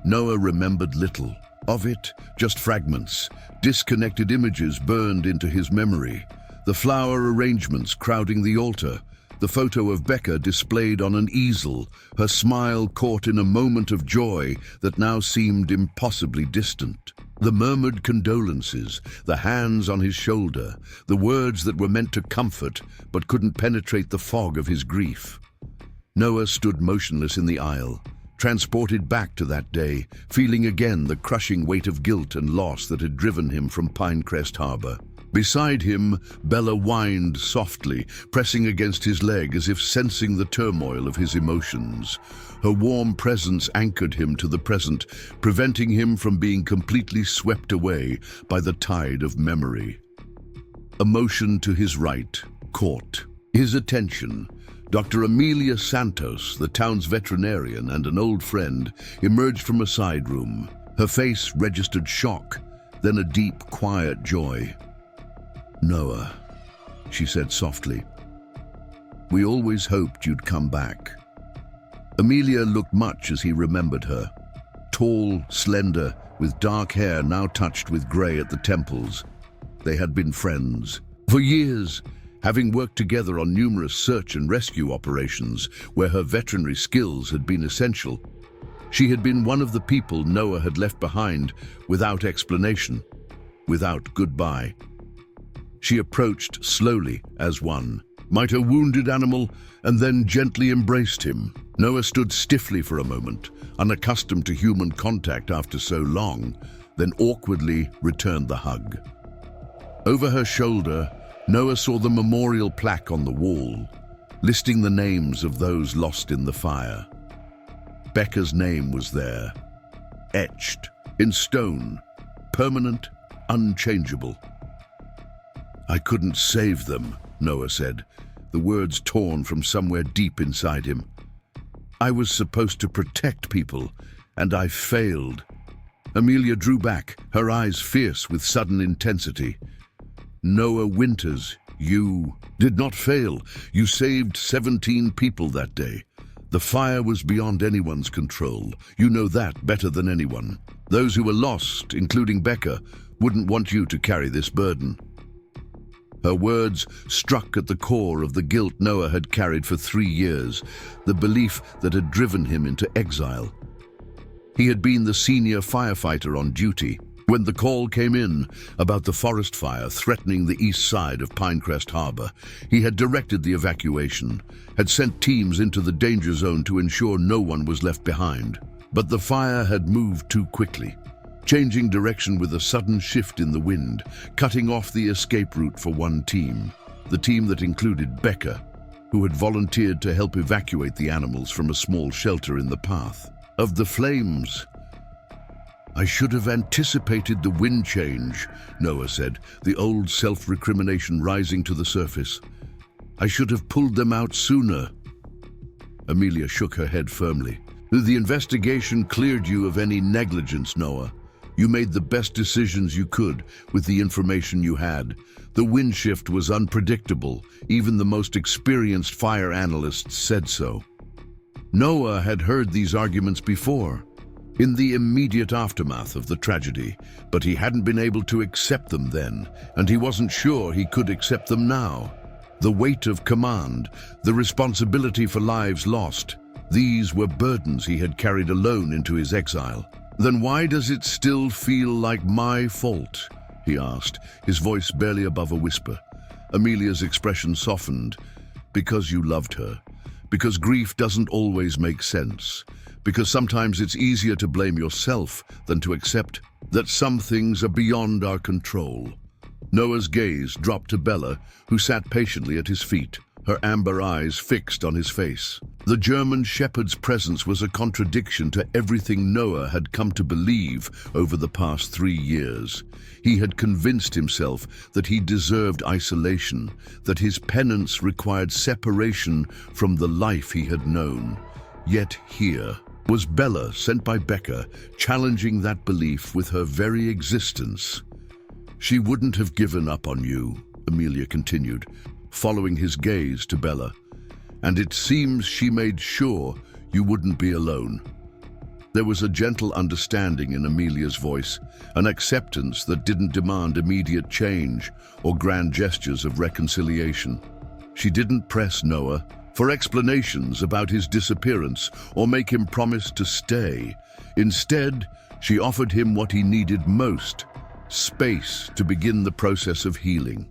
Noah remembered little of it, just fragments. Disconnected images burned into his memory. The flower arrangements crowding the altar, the photo of Becca displayed on an easel, her smile caught in a moment of joy that now seemed impossibly distant. The murmured condolences, the hands on his shoulder, the words that were meant to comfort but couldn't penetrate the fog of his grief. Noah stood motionless in the aisle, transported back to that day, feeling again the crushing weight of guilt and loss that had driven him from Pinecrest Harbor. Beside him, Bella whined softly, pressing against his leg as if sensing the turmoil of his emotions. Her warm presence anchored him to the present, preventing him from being completely swept away by the tide of memory. A motion to his right caught his attention. Dr. Amelia Santos, the town's veterinarian and an old friend, emerged from a side room. Her face registered shock, then a deep, quiet joy. "Noah," she said softly, "we always hoped you'd come back." Amelia looked much as he remembered her. Tall, slender, with dark hair now touched with grey at the temples. They had been friends for years, having worked together on numerous search and rescue operations where her veterinary skills had been essential. She had been one of the people Noah had left behind without explanation, without goodbye. She approached slowly as one might a wounded animal, and then gently embraced him. Noah stood stiffly for a moment, unaccustomed to human contact after so long, then awkwardly returned the hug. Over her shoulder, Noah saw the memorial plaque on the wall, listing the names of those lost in the fire. Becca's name was there, etched in stone, permanent, unchangeable. "I couldn't save them," Noah said, the words torn from somewhere deep inside him. "I was supposed to protect people, and I failed." Amelia drew back, her eyes fierce with sudden intensity. "Noah Winters, you did not fail. You saved 17 people that day. The fire was beyond anyone's control. You know that better than anyone. Those who were lost, including Becca, wouldn't want you to carry this burden." Her words struck at the core of the guilt Noah had carried for 3 years, the belief that had driven him into exile. He had been the senior firefighter on duty. When the call came in about the forest fire threatening the east side of Pinecrest Harbor, he had directed the evacuation, had sent teams into the danger zone to ensure no one was left behind. But the fire had moved too quickly, changing direction with a sudden shift in the wind, cutting off the escape route for one team, the team that included Becca, who had volunteered to help evacuate the animals from a small shelter in the path of the flames. "I should have anticipated the wind change," Noah said, the old self-recrimination rising to the surface. "I should have pulled them out sooner." Amelia shook her head firmly. "The investigation cleared you of any negligence, Noah. You made the best decisions you could with the information you had. The wind shift was unpredictable. Even the most experienced fire analysts said so." Noah had heard these arguments before, in the immediate aftermath of the tragedy, but he hadn't been able to accept them then, and he wasn't sure he could accept them now. The weight of command, the responsibility for lives lost, these were burdens he had carried alone into his exile. "Then why does it still feel like my fault?" he asked, his voice barely above a whisper. Amelia's expression softened. "Because you loved her. Because grief doesn't always make sense. Because sometimes it's easier to blame yourself than to accept that some things are beyond our control." Noah's gaze dropped to Bella, who sat patiently at his feet, her amber eyes fixed on his face. The German shepherd's presence was a contradiction to everything Noah had come to believe over the past 3 years. He had convinced himself that he deserved isolation, that his penance required separation from the life he had known. Yet here was Bella, sent by Becca, challenging that belief with her very existence. "She wouldn't have given up on you," Amelia continued, following his gaze to Bella. "And it seems she made sure you wouldn't be alone." There was a gentle understanding in Amelia's voice, an acceptance that didn't demand immediate change or grand gestures of reconciliation. She didn't press Noah for explanations about his disappearance or make him promise to stay. Instead, she offered him what he needed most: space to begin the process of healing.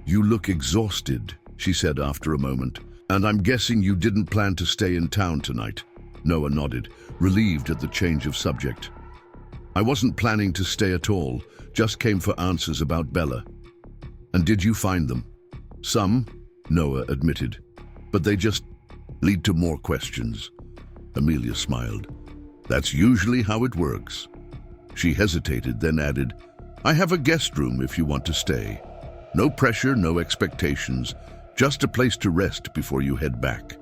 "You look exhausted," she said after a moment, "and I'm guessing you didn't plan to stay in town tonight." Noah nodded, relieved at the change of subject. "I wasn't planning to stay at all, just came for answers about Bella." "And did you find them?" "Some," Noah admitted, "but they just lead to more questions." Amelia smiled. "That's usually how it works." She hesitated, then added, "I have a guest room if you want to stay. No pressure, no expectations, just a place to rest before you head back."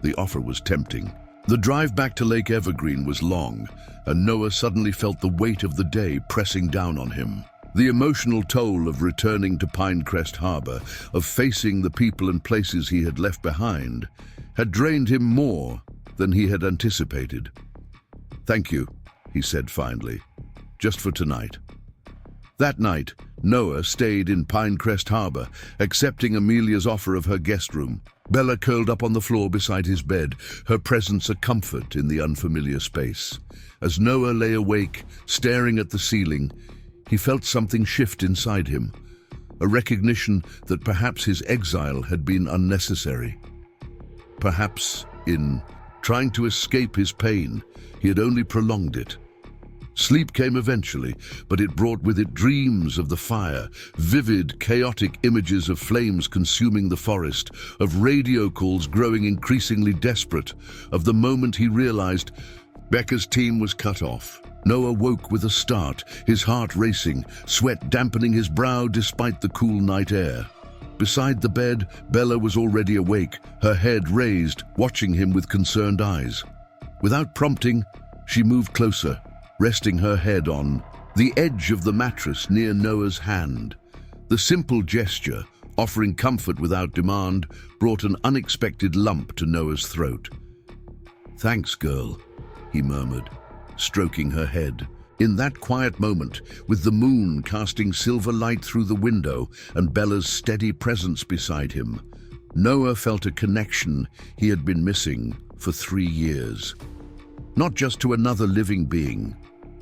The offer was tempting. The drive back to Lake Evergreen was long, and Noah suddenly felt the weight of the day pressing down on him. The emotional toll of returning to Pinecrest Harbor, of facing the people and places he had left behind, had drained him more than he had anticipated. "Thank you," he said finally, "just for tonight." That night, Noah stayed in Pinecrest Harbor, accepting Amelia's offer of her guest room. Bella curled up on the floor beside his bed, her presence a comfort in the unfamiliar space. As Noah lay awake, staring at the ceiling, he felt something shift inside him, a recognition that perhaps his exile had been unnecessary. Perhaps, in trying to escape his pain, he had only prolonged it. Sleep came eventually, but it brought with it dreams of the fire, vivid, chaotic images of flames consuming the forest, of radio calls growing increasingly desperate, of the moment he realized Becca's team was cut off. Noah woke with a start, his heart racing, sweat dampening his brow despite the cool night air. Beside the bed, Bella was already awake, her head raised, watching him with concerned eyes. Without prompting, she moved closer, resting her head on the edge of the mattress near Noah's hand. The simple gesture, offering comfort without demand, brought an unexpected lump to Noah's throat. "Thanks, girl," he murmured, stroking her head. In that quiet moment, with the moon casting silver light through the window and Bella's steady presence beside him, Noah felt a connection he had been missing for 3 years. Not just to another living being,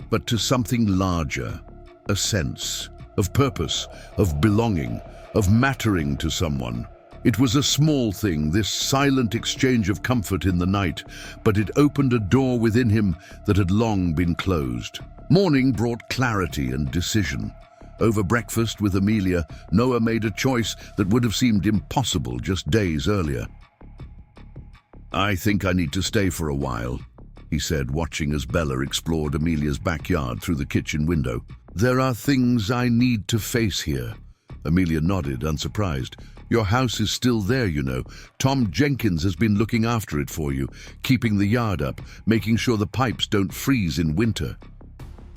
but to something larger, a sense of purpose, of belonging, of mattering to someone. It was a small thing, this silent exchange of comfort in the night, but it opened a door within him that had long been closed. Morning brought clarity and decision. Over breakfast with Amelia, Noah made a choice that would have seemed impossible just days earlier. "I think I need to stay for a while," he said, watching as Bella explored Amelia's backyard through the kitchen window. "There are things I need to face here." Amelia nodded, unsurprised. "Your house is still there, you know. Tom Jenkins has been looking after it for you, keeping the yard up, making sure the pipes don't freeze in winter."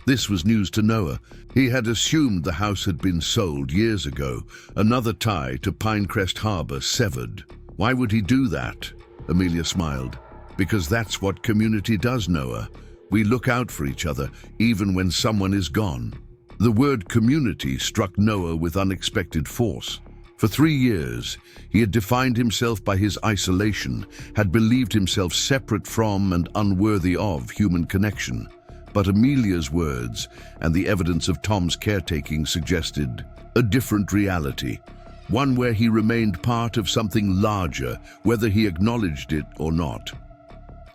This was news to Noah. He had assumed the house had been sold years ago, another tie to Pinecrest Harbor severed. "Why would he do that?" Amelia smiled. "Because that's what community does, Noah. We look out for each other, even when someone is gone." The word community struck Noah with unexpected force. For 3 years, he had defined himself by his isolation, had believed himself separate from and unworthy of human connection. But Amelia's words and the evidence of Tom's caretaking suggested a different reality, one where he remained part of something larger, whether he acknowledged it or not.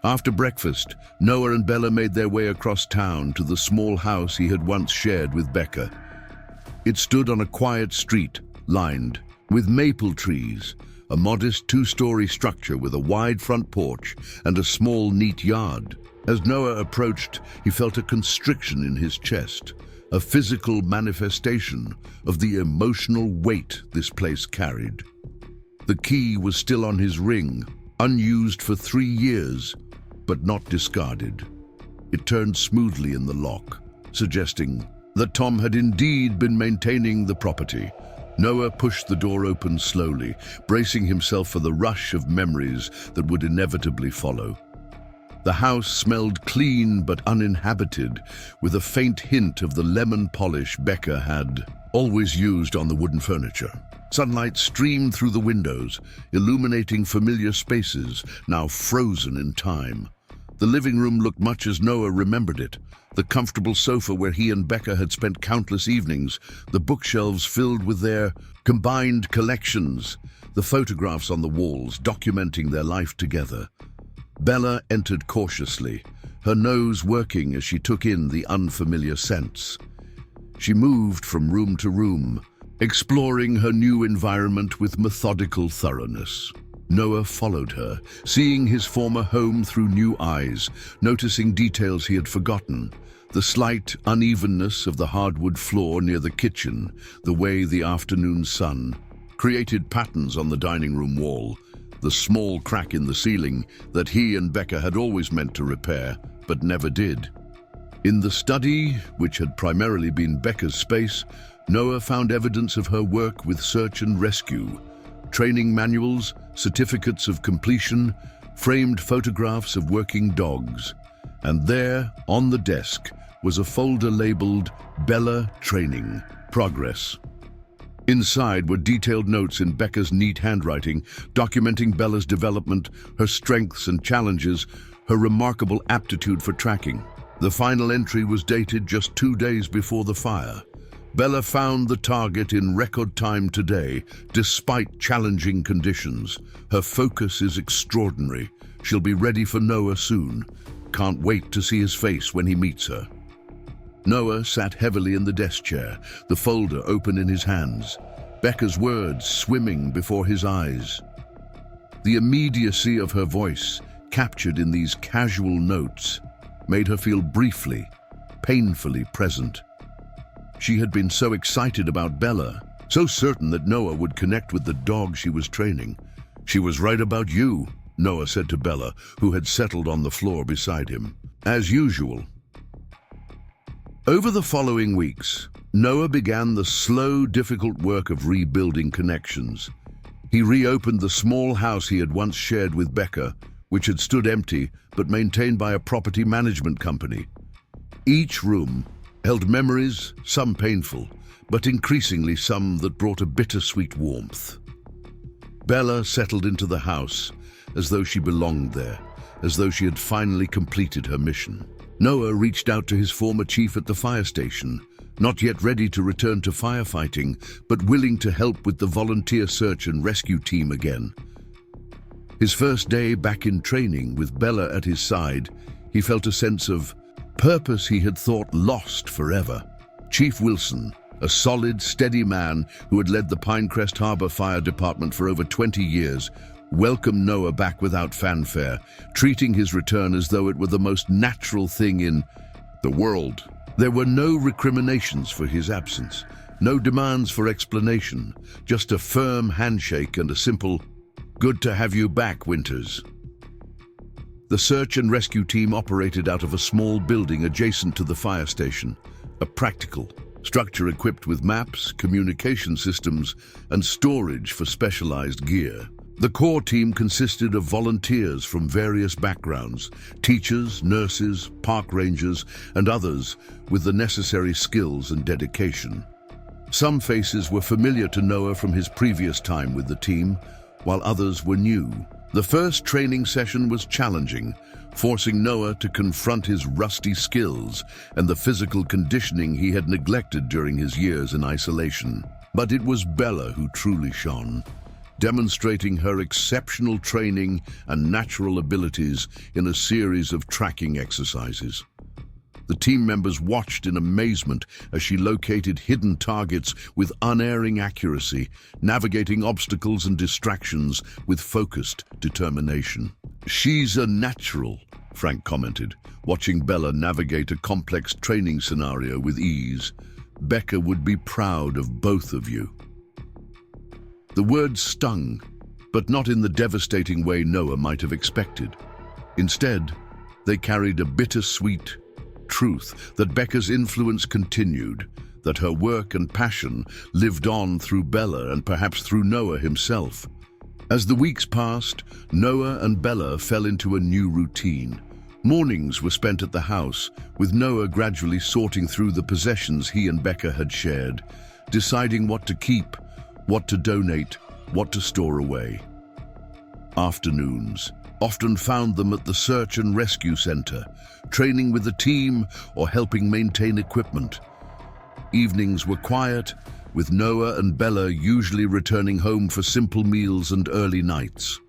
After breakfast, Noah and Bella made their way across town to the small house he had once shared with Becca. It stood on a quiet street, lined with maple trees, a modest 2-story structure with a wide front porch and a small, neat yard. As Noah approached, he felt a constriction in his chest, a physical manifestation of the emotional weight this place carried. The key was still on his ring, unused for 3 years, but not discarded. It turned smoothly in the lock, suggesting that Tom had indeed been maintaining the property. Noah pushed the door open slowly, bracing himself for the rush of memories that would inevitably follow. The house smelled clean but uninhabited, with a faint hint of the lemon polish Becca had always used on the wooden furniture. Sunlight streamed through the windows, illuminating familiar spaces now frozen in time. The living room looked much as Noah remembered it. The comfortable sofa where he and Becca had spent countless evenings, the bookshelves filled with their combined collections, the photographs on the walls documenting their life together. Bella entered cautiously, her nose working as she took in the unfamiliar scents. She moved from room to room, exploring her new environment with methodical thoroughness. Noah followed her, seeing his former home through new eyes, noticing details he had forgotten. The slight unevenness of the hardwood floor near the kitchen, the way the afternoon sun created patterns on the dining room wall, the small crack in the ceiling that he and Becca had always meant to repair, but never did. In the study, which had primarily been Becca's space, Noah found evidence of her work with search and rescue. Training manuals, certificates of completion, framed photographs of working dogs. And there, on the desk, was a folder labeled Bella Training, Progress. Inside were detailed notes in Becca's neat handwriting, documenting Bella's development, her strengths and challenges, her remarkable aptitude for tracking. The final entry was dated just 2 days before the fire. Bella found the target in record time today, despite challenging conditions. Her focus is extraordinary. She'll be ready for Noah soon. Can't wait to see his face when he meets her. Noah sat heavily in the desk chair, the folder open in his hands, Becca's words swimming before his eyes. The immediacy of her voice, captured in these casual notes, made her feel briefly, painfully present. She had been so excited about Bella, so certain that Noah would connect with the dog she was training. "She was right about you," Noah said to Bella, who had settled on the floor beside him. "As usual." Over the following weeks, Noah began the slow, difficult work of rebuilding connections. He reopened the small house he had once shared with Becca, which had stood empty but maintained by a property management company. Each room held memories, some painful, but increasingly some that brought a bittersweet warmth. Bella settled into the house as though she belonged there, as though she had finally completed her mission. Noah reached out to his former chief at the fire station, not yet ready to return to firefighting, but willing to help with the volunteer search and rescue team again. His first day back in training with Bella at his side, he felt a sense of purpose he had thought lost forever. Chief Wilson, a solid, steady man who had led the Pinecrest Harbor Fire Department for over 20 years, welcomed Noah back without fanfare, treating his return as though it were the most natural thing in the world. There were no recriminations for his absence, no demands for explanation, just a firm handshake and a simple, "Good to have you back, Winters." The search and rescue team operated out of a small building adjacent to the fire station, a practical structure equipped with maps, communication systems, and storage for specialized gear. The core team consisted of volunteers from various backgrounds, teachers, nurses, park rangers, and others with the necessary skills and dedication. Some faces were familiar to Noah from his previous time with the team, while others were new. The first training session was challenging, forcing Noah to confront his rusty skills and the physical conditioning he had neglected during his years in isolation. But it was Bella who truly shone, demonstrating her exceptional training and natural abilities in a series of tracking exercises. The team members watched in amazement as she located hidden targets with unerring accuracy, navigating obstacles and distractions with focused determination. "She's a natural," Frank commented, watching Bella navigate a complex training scenario with ease. "Becca would be proud of both of you." The words stung, but not in the devastating way Noah might have expected. Instead, they carried a bittersweet truth that Becca's influence continued, that her work and passion lived on through Bella and perhaps through Noah himself. As the weeks passed, Noah and Bella fell into a new routine. Mornings were spent at the house, with Noah gradually sorting through the possessions he and Becca had shared, deciding what to keep, what to donate, what to store away. Afternoons often found them at the search and rescue center, training with the team or helping maintain equipment. Evenings were quiet, with Noah and Bella usually returning home for simple meals and early nights.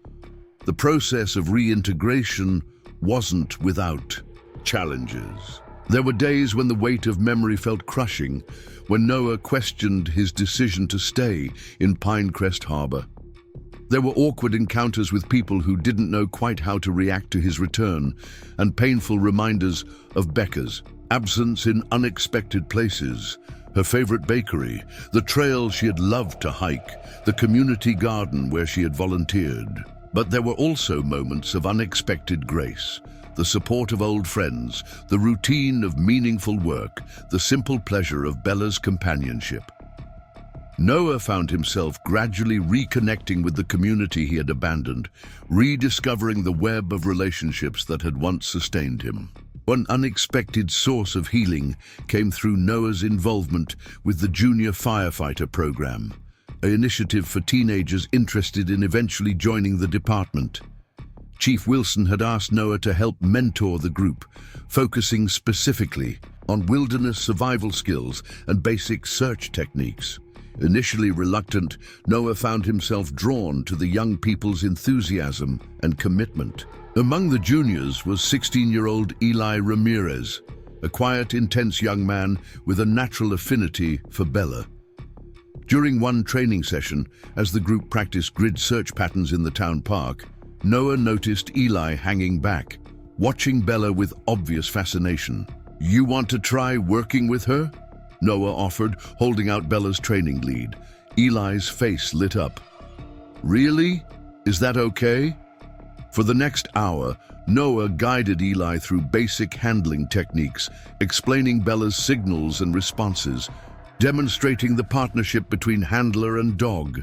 The process of reintegration wasn't without challenges. There were days when the weight of memory felt crushing, when Noah questioned his decision to stay in Pinecrest Harbor. There were awkward encounters with people who didn't know quite how to react to his return, and painful reminders of Becca's absence in unexpected places, her favorite bakery, the trail she had loved to hike, the community garden where she had volunteered. But there were also moments of unexpected grace, the support of old friends, the routine of meaningful work, the simple pleasure of Bella's companionship. Noah found himself gradually reconnecting with the community he had abandoned, rediscovering the web of relationships that had once sustained him. One unexpected source of healing came through Noah's involvement with the Junior Firefighter Program, an initiative for teenagers interested in eventually joining the department. Chief Wilson had asked Noah to help mentor the group, focusing specifically on wilderness survival skills and basic search techniques. Initially reluctant, Noah found himself drawn to the young people's enthusiasm and commitment. Among the juniors was 16-year-old Eli Ramirez, a quiet, intense young man with a natural affinity for Bella. During one training session, as the group practiced grid search patterns in the town park, Noah noticed Eli hanging back, watching Bella with obvious fascination. "You want to try working with her?" Noah offered, holding out Bella's training lead. Eli's face lit up. "Really? Is that okay?" For the next hour, Noah guided Eli through basic handling techniques, explaining Bella's signals and responses, demonstrating the partnership between handler and dog.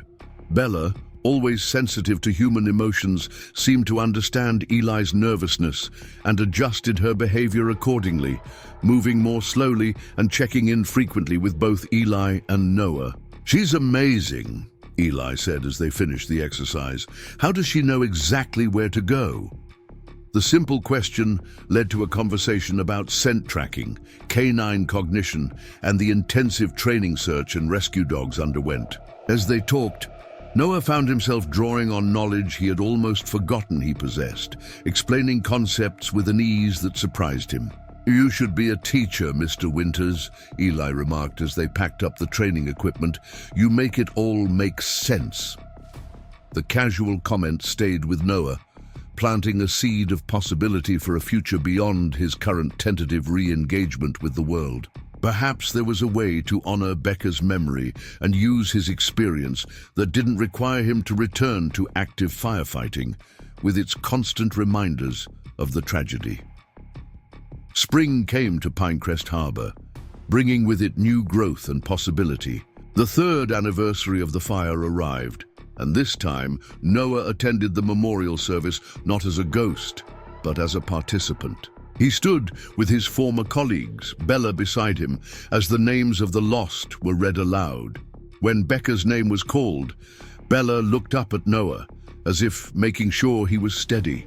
Bella, always sensitive to human emotions, seemed to understand Eli's nervousness and adjusted her behavior accordingly, moving more slowly and checking in frequently with both Eli and Noah. "She's amazing," Eli said as they finished the exercise. "How does she know exactly where to go?" The simple question led to a conversation about scent tracking, canine cognition, and the intensive training search and rescue dogs underwent. As they talked, Noah found himself drawing on knowledge he had almost forgotten he possessed, explaining concepts with an ease that surprised him. "You should be a teacher, Mr. Winters," Eli remarked as they packed up the training equipment. "You make it all make sense." The casual comment stayed with Noah, planting a seed of possibility for a future beyond his current tentative re-engagement with the world. Perhaps there was a way to honor Becca's memory and use his experience that didn't require him to return to active firefighting, with its constant reminders of the tragedy. Spring came to Pinecrest Harbor, bringing with it new growth and possibility. The third anniversary of the fire arrived, and this time Noah attended the memorial service not as a ghost, but as a participant. He stood with his former colleagues, Bella beside him, as the names of the lost were read aloud. When Becca's name was called, Bella looked up at Noah, as if making sure he was steady.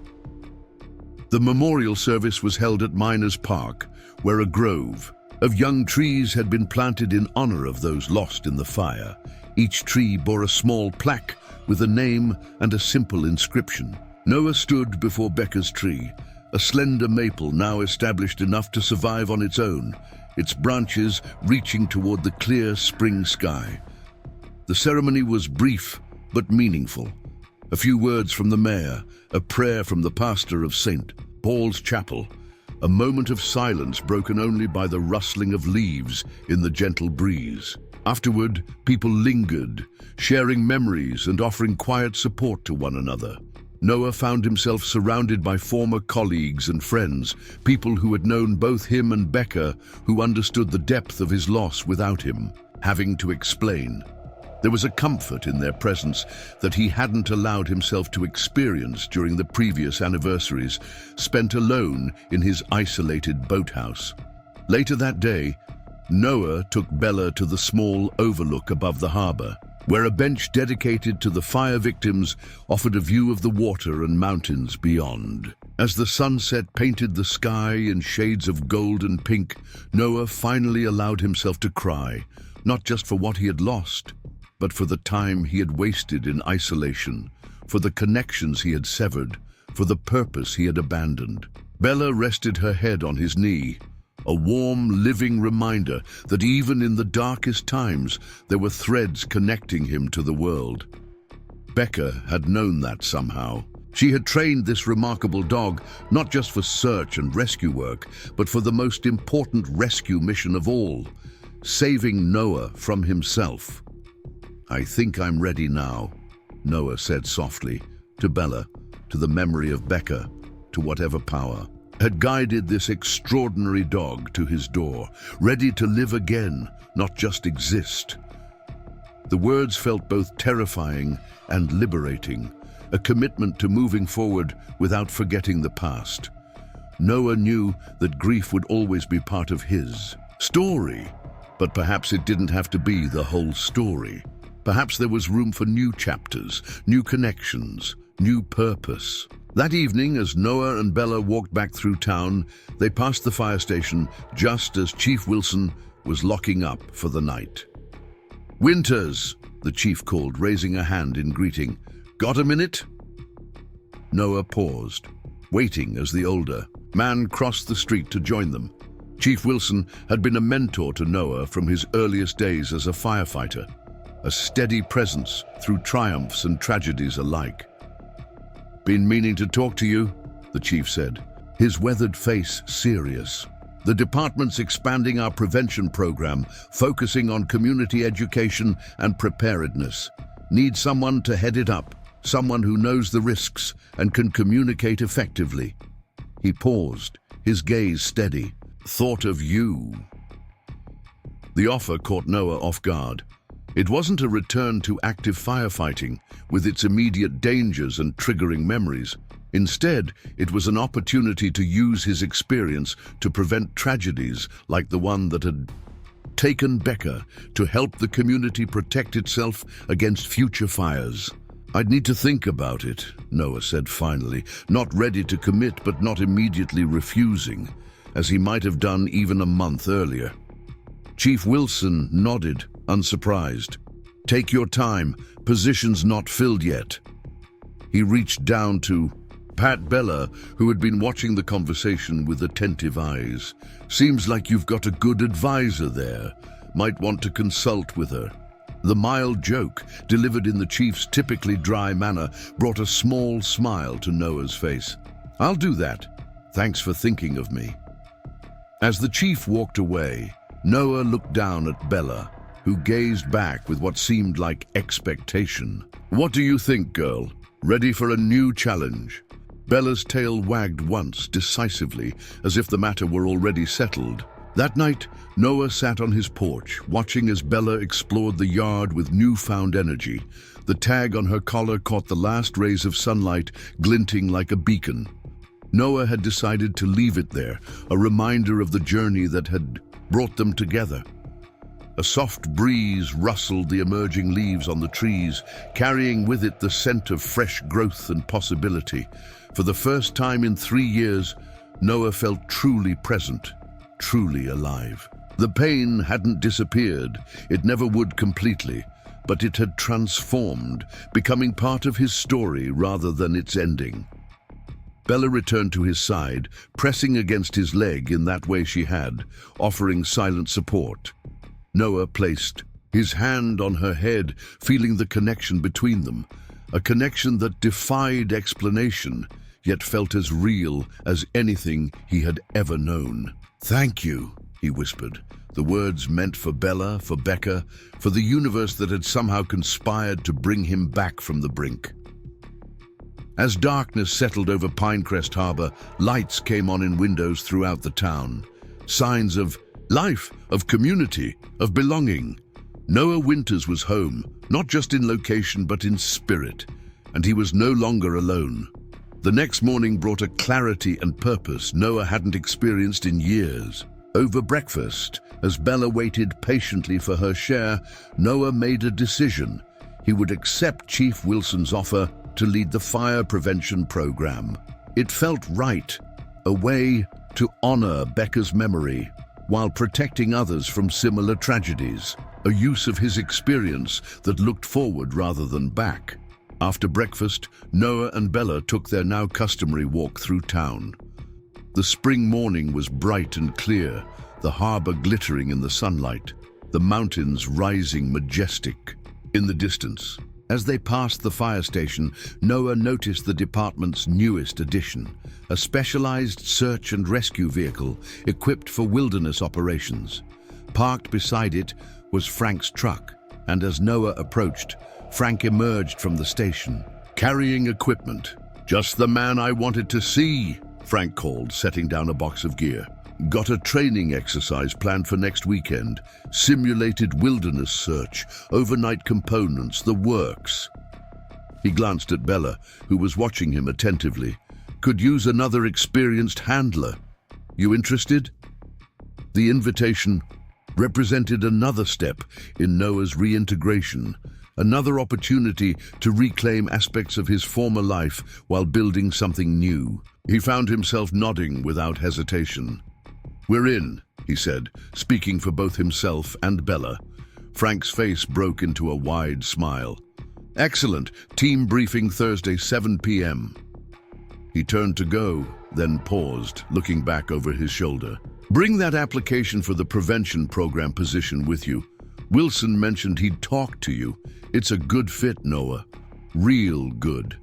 The memorial service was held at Miners Park, where a grove of young trees had been planted in honor of those lost in the fire. Each tree bore a small plaque with a name and a simple inscription. Noah stood before Becca's tree, a slender maple now established enough to survive on its own, its branches reaching toward the clear spring sky. The ceremony was brief but meaningful. A few words from the mayor, a prayer from the pastor of St. Paul's Chapel, a moment of silence broken only by the rustling of leaves in the gentle breeze. Afterward, people lingered, sharing memories and offering quiet support to one another. Noah found himself surrounded by former colleagues and friends, people who had known both him and Becca, who understood the depth of his loss without him having to explain. There was a comfort in their presence that he hadn't allowed himself to experience during the previous anniversaries, spent alone in his isolated boathouse. Later that day, Noah took Bella to the small overlook above the harbor, where a bench dedicated to the fire victims offered a view of the water and mountains beyond. As the sunset painted the sky in shades of gold and pink, Noah finally allowed himself to cry, not just for what he had lost, but for the time he had wasted in isolation, for the connections he had severed, for the purpose he had abandoned. Bella rested her head on his knee, a warm, living reminder that even in the darkest times there were threads connecting him to the world. Becca had known that somehow. She had trained this remarkable dog not just for search and rescue work, but for the most important rescue mission of all, saving Noah from himself. "I think I'm ready now," Noah said softly, to Bella, to the memory of Becca, to whatever power had guided this extraordinary dog to his door, ready to live again, not just exist. The words felt both terrifying and liberating, a commitment to moving forward without forgetting the past. Noah knew that grief would always be part of his story, but perhaps it didn't have to be the whole story. Perhaps there was room for new chapters, new connections, new purpose. That evening, as Noah and Bella walked back through town, they passed the fire station just as Chief Wilson was locking up for the night. "Winters," the chief called, raising a hand in greeting. "Got a minute?" Noah paused, waiting as the older man crossed the street to join them. Chief Wilson had been a mentor to Noah from his earliest days as a firefighter, a steady presence through triumphs and tragedies alike. "Been meaning to talk to you," the chief said, his weathered face serious. "The department's expanding our prevention program, focusing on community education and preparedness. Need someone to head it up, someone who knows the risks and can communicate effectively." He paused, his gaze steady. "Thought of you." The offer caught Noah off guard. It wasn't a return to active firefighting with its immediate dangers and triggering memories. Instead, it was an opportunity to use his experience to prevent tragedies like the one that had taken Becca, to help the community protect itself against future fires. "I'd need to think about it," Noah said finally, not ready to commit but not immediately refusing, as he might have done even a month earlier. Chief Wilson nodded, unsurprised. "Take your time, position's not filled yet." He reached down to pat Bella, who had been watching the conversation with attentive eyes. "Seems like you've got a good advisor there. Might want to consult with her." The mild joke, delivered in the chief's typically dry manner, brought a small smile to Noah's face. "I'll do that. Thanks for thinking of me." As the chief walked away, Noah looked down at Bella, who gazed back with what seemed like expectation. "What do you think, girl? Ready for a new challenge?" Bella's tail wagged once, decisively, as if the matter were already settled. That night, Noah sat on his porch, watching as Bella explored the yard with newfound energy. The tag on her collar caught the last rays of sunlight, glinting like a beacon. Noah had decided to leave it there, a reminder of the journey that had brought them together. A soft breeze rustled the emerging leaves on the trees, carrying with it the scent of fresh growth and possibility. For the first time in 3 years, Noah felt truly present, truly alive. The pain hadn't disappeared, it never would completely, but it had transformed, becoming part of his story rather than its ending. Bella returned to his side, pressing against his leg in that way she had, offering silent support. Noah placed his hand on her head, feeling the connection between them, a connection that defied explanation, yet felt as real as anything he had ever known. "Thank you," he whispered, the words meant for Bella, for Becca, for the universe that had somehow conspired to bring him back from the brink. As darkness settled over Pinecrest Harbor, lights came on in windows throughout the town. Signs of life, of community, of belonging. Noah Winters was home, not just in location but in spirit, and he was no longer alone. The next morning brought a clarity and purpose Noah hadn't experienced in years. Over breakfast, as Bella waited patiently for her share, Noah made a decision. He would accept Chief Wilson's offer to lead the fire prevention program. It felt right, a way to honor Becca's memory while protecting others from similar tragedies, a use of his experience that looked forward rather than back. After breakfast, Noah and Bella took their now customary walk through town. The spring morning was bright and clear, the harbor glittering in the sunlight, the mountains rising majestic in the distance. As they passed the fire station, Noah noticed the department's newest addition, a specialized search and rescue vehicle equipped for wilderness operations. Parked beside it was Frank's truck, and as Noah approached, Frank emerged from the station, carrying equipment. "Just the man I wanted to see," Frank called, setting down a box of gear. "Got a training exercise planned for next weekend. Simulated wilderness search, overnight components, the works." He glanced at Bella, who was watching him attentively. "Could use another experienced handler. You interested?" The invitation represented another step in Noah's reintegration, another opportunity to reclaim aspects of his former life while building something new. He found himself nodding without hesitation. "We're in," he said, speaking for both himself and Bella. Frank's face broke into a wide smile. "Excellent. Team briefing Thursday, 7 p.m. He turned to go, then paused, looking back over his shoulder. "Bring that application for the prevention program position with you. Wilson mentioned he'd talk to you. It's a good fit, Noah. Real good."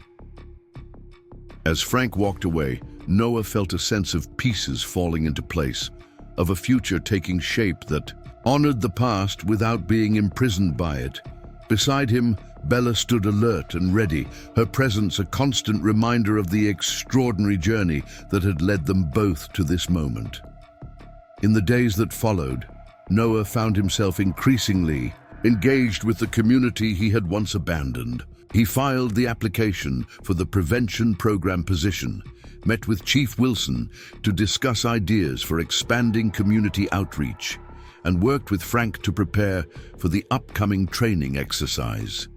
As Frank walked away, Noah felt a sense of pieces falling into place, of a future taking shape that honored the past without being imprisoned by it. Beside him, Bella stood alert and ready, her presence a constant reminder of the extraordinary journey that had led them both to this moment. In the days that followed, Noah found himself increasingly engaged with the community he had once abandoned. He filed the application for the prevention program position, met with Chief Wilson to discuss ideas for expanding community outreach, and worked with Frank to prepare for the upcoming training exercise.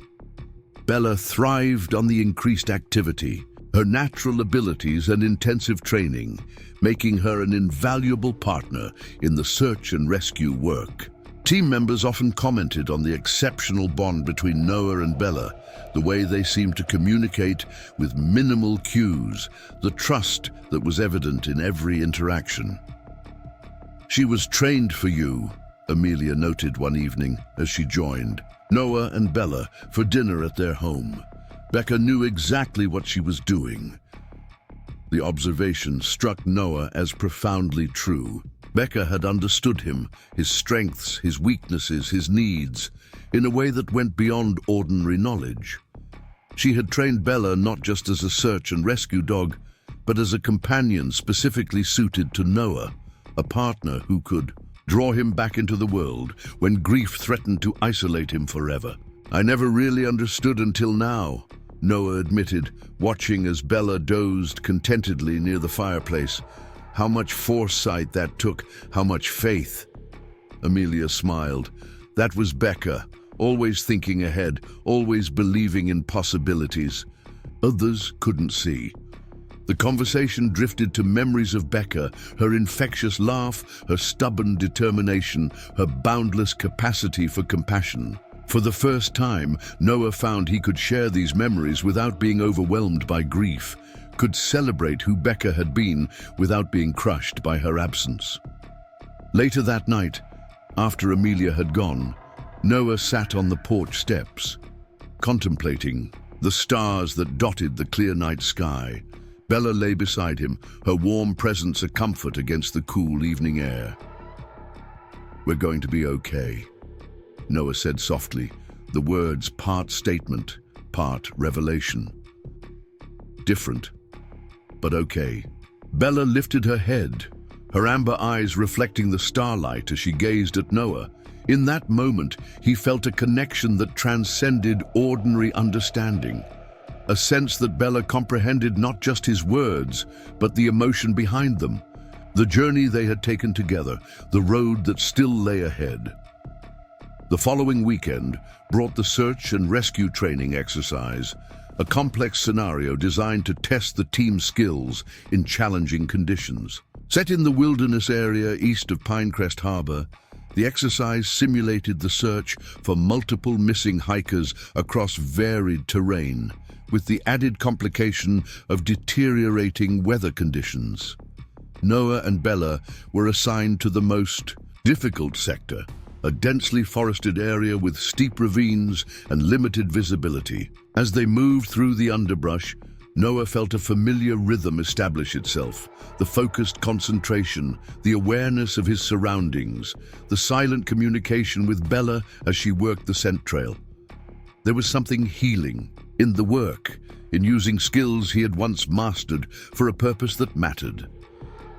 Bella thrived on the increased activity, her natural abilities and intensive training, making her an invaluable partner in the search and rescue work. Team members often commented on the exceptional bond between Noah and Bella, the way they seemed to communicate with minimal cues, the trust that was evident in every interaction. "She was trained for you," Amelia noted one evening as she joined Noah and Bella for dinner at their home. Becca knew exactly what she was doing. The observation struck Noah as profoundly true. Becca had understood him, his strengths, his weaknesses, his needs, in a way that went beyond ordinary knowledge. She had trained Bella not just as a search and rescue dog, but as a companion specifically suited to Noah, a partner who could draw him back into the world when grief threatened to isolate him forever. "I never really understood until now," Noah admitted, watching as Bella dozed contentedly near the fireplace. "How much foresight that took, how much faith." Amelia smiled. That was Becca, always thinking ahead, always believing in possibilities. Others couldn't see. The conversation drifted to memories of Becca, her infectious laugh, her stubborn determination, her boundless capacity for compassion. For the first time, Noah found he could share these memories without being overwhelmed by grief, could celebrate who Becca had been without being crushed by her absence. Later that night, after Amelia had gone, Noah sat on the porch steps, contemplating the stars that dotted the clear night sky. Bella lay beside him, her warm presence a comfort against the cool evening air. "We're going to be okay," Noah said softly, the words part statement, part revelation. Different, but okay. Bella lifted her head, her amber eyes reflecting the starlight as she gazed at Noah. In that moment, he felt a connection that transcended ordinary understanding, a sense that Bella comprehended not just his words, but the emotion behind them, the journey they had taken together, the road that still lay ahead. The following weekend brought the search and rescue training exercise, a complex scenario designed to test the team's skills in challenging conditions. Set in the wilderness area east of Pinecrest Harbor, the exercise simulated the search for multiple missing hikers across varied terrain, with the added complication of deteriorating weather conditions. Noah and Bella were assigned to the most difficult sector, a densely forested area with steep ravines and limited visibility. As they moved through the underbrush, Noah felt a familiar rhythm establish itself, the focused concentration, the awareness of his surroundings, the silent communication with Bella as she worked the scent trail. There was something healing in the work, in using skills he had once mastered for a purpose that mattered.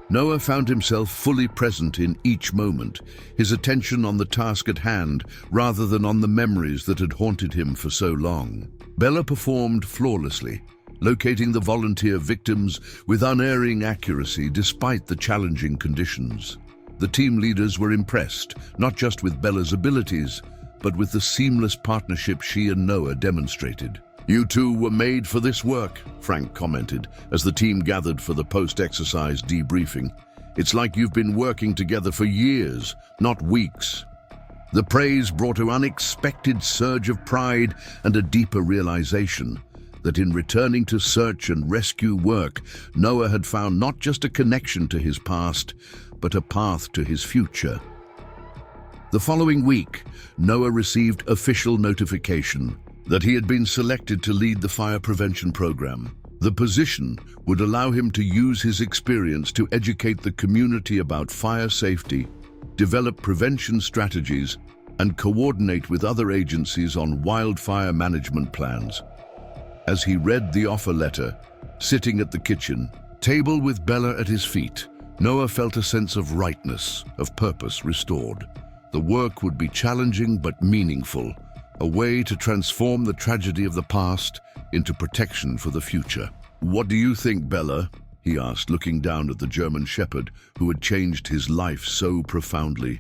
Noah found himself fully present in each moment, his attention on the task at hand rather than on the memories that had haunted him for so long. Bella performed flawlessly, locating the volunteer victims with unerring accuracy despite the challenging conditions. The team leaders were impressed, not just with Bella's abilities, but with the seamless partnership she and Noah demonstrated. "You two were made for this work," Frank commented as the team gathered for the post-exercise debriefing. "It's like you've been working together for years, not weeks." The praise brought an unexpected surge of pride and a deeper realization that in returning to search and rescue work, Noah had found not just a connection to his past, but a path to his future. The following week, Noah received official notification that he had been selected to lead the fire prevention program. The position would allow him to use his experience to educate the community about fire safety, develop prevention strategies, and coordinate with other agencies on wildfire management plans. As he read the offer letter, sitting at the kitchen table with Bella at his feet, Noah felt a sense of rightness, of purpose restored. The work would be challenging but meaningful, a way to transform the tragedy of the past into protection for the future. "What do you think, Bella?" he asked, looking down at the German shepherd who had changed his life so profoundly.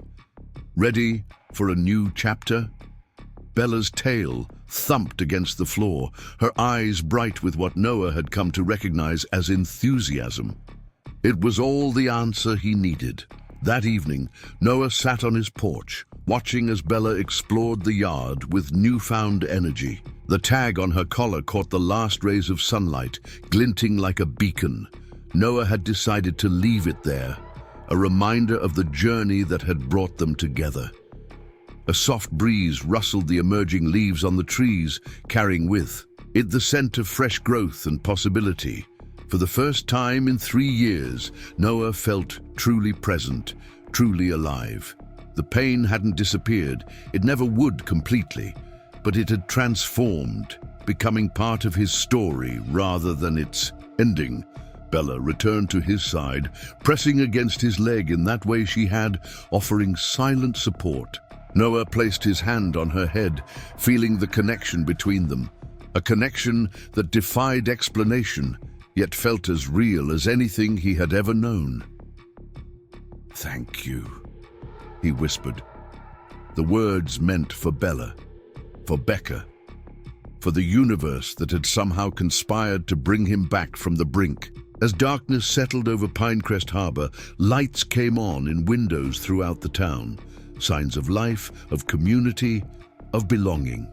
"Ready for a new chapter?" Bella's tail thumped against the floor, her eyes bright with what Noah had come to recognize as enthusiasm. It was all the answer he needed. That evening, Noah sat on his porch, watching as Bella explored the yard with newfound energy. The tag on her collar caught the last rays of sunlight, glinting like a beacon. Noah had decided to leave it there, a reminder of the journey that had brought them together. A soft breeze rustled the emerging leaves on the trees, carrying with it the scent of fresh growth and possibility. For the first time in 3 years, Noah felt truly present, truly alive. The pain hadn't disappeared, it never would completely, but it had transformed, becoming part of his story rather than its ending. Bella returned to his side, pressing against his leg in that way she had, offering silent support. Noah placed his hand on her head, feeling the connection between them, a connection that defied explanation, yet felt as real as anything he had ever known. "Thank you," he whispered. The words meant for Bella, for Becca, for the universe that had somehow conspired to bring him back from the brink. As darkness settled over Pinecrest Harbor, lights came on in windows throughout the town, signs of life, of community, of belonging.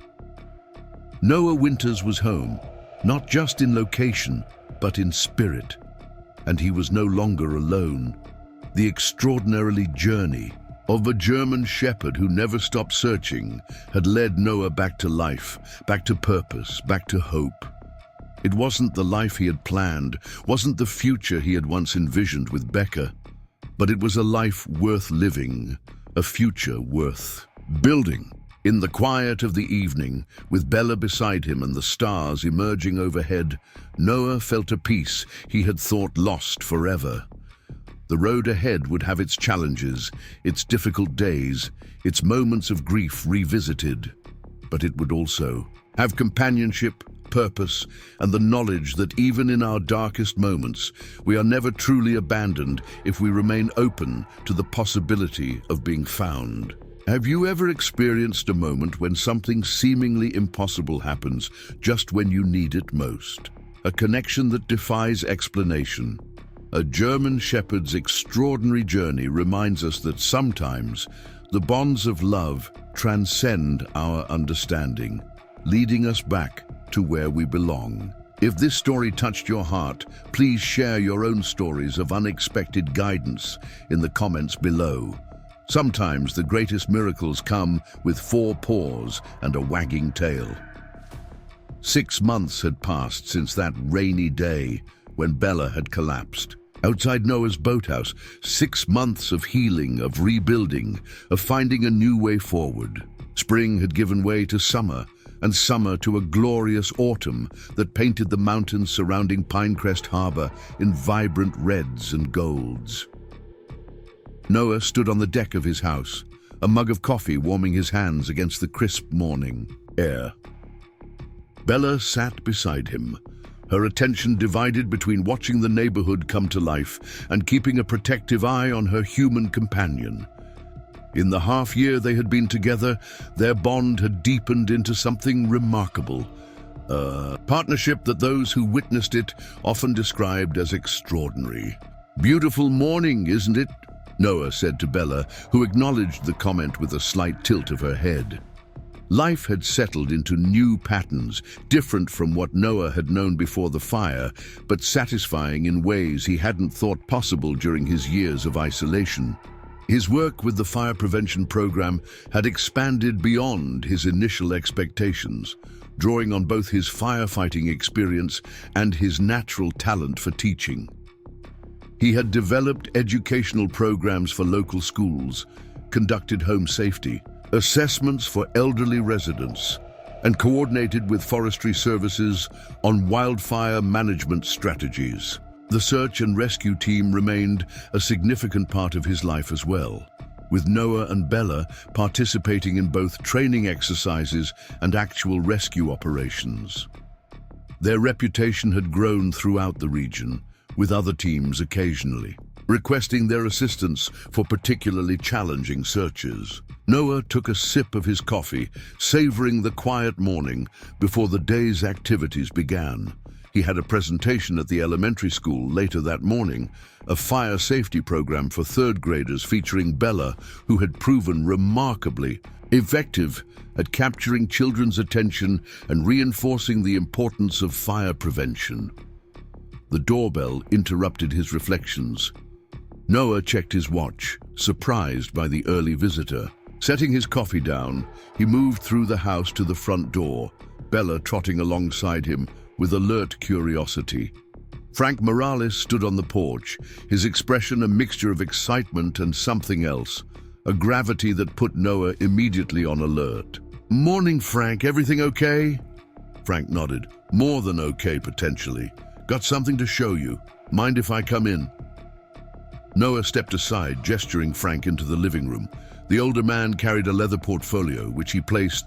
Noah Winters was home, not just in location, but in spirit. And he was no longer alone. The extraordinarily journey of a German shepherd who never stopped searching had led Noah back to life, back to purpose, back to hope. It wasn't the life he had planned, wasn't the future he had once envisioned with Becca, but it was a life worth living, a future worth building. In the quiet of the evening, with Bella beside him and the stars emerging overhead, Noah felt a peace he had thought lost forever. The road ahead would have its challenges, its difficult days, its moments of grief revisited, but it would also have companionship, purpose, and the knowledge that even in our darkest moments, we are never truly abandoned if we remain open to the possibility of being found. Have you ever experienced a moment when something seemingly impossible happens just when you need it most? A connection that defies explanation. A German shepherd's extraordinary journey reminds us that sometimes the bonds of love transcend our understanding, leading us back to where we belong. If this story touched your heart, please share your own stories of unexpected guidance in the comments below. Sometimes the greatest miracles come with 4 paws and a wagging tail. 6 months had passed since that rainy day when Bella had collapsed. Outside Noah's boathouse, 6 months of healing, of rebuilding, of finding a new way forward. Spring had given way to summer, and summer to a glorious autumn that painted the mountains surrounding Pinecrest Harbor in vibrant reds and golds. Noah stood on the deck of his house, a mug of coffee warming his hands against the crisp morning air. Bella sat beside him, her attention divided between watching the neighborhood come to life and keeping a protective eye on her human companion. In the half-year they had been together, their bond had deepened into something remarkable, a partnership that those who witnessed it often described as extraordinary. "Beautiful morning, isn't it?" Noah said to Bella, who acknowledged the comment with a slight tilt of her head. Life had settled into new patterns, different from what Noah had known before the fire, but satisfying in ways he hadn't thought possible during his years of isolation. His work with the fire prevention program had expanded beyond his initial expectations, drawing on both his firefighting experience and his natural talent for teaching. He had developed educational programs for local schools, conducted home safety, assessments for elderly residents, and coordinated with forestry services on wildfire management strategies. The search and rescue team remained a significant part of his life as well, with Noah and Bella participating in both training exercises and actual rescue operations. Their reputation had grown throughout the region, with other teams occasionally requesting their assistance for particularly challenging searches. Noah took a sip of his coffee, savoring the quiet morning before the day's activities began. He had a presentation at the elementary school later that morning, a fire safety program for third graders featuring Bella, who had proven remarkably effective at capturing children's attention and reinforcing the importance of fire prevention. The doorbell interrupted his reflections. Noah checked his watch, surprised by the early visitor. Setting his coffee down, he moved through the house to the front door, Bella trotting alongside him with alert curiosity. Frank Morales stood on the porch, his expression a mixture of excitement and something else, a gravity that put Noah immediately on alert. "Morning, Frank. Everything okay?" Frank nodded. "More than okay, potentially. Got something to show you. Mind if I come in?" Noah stepped aside, gesturing Frank into the living room. The older man carried a leather portfolio, which he placed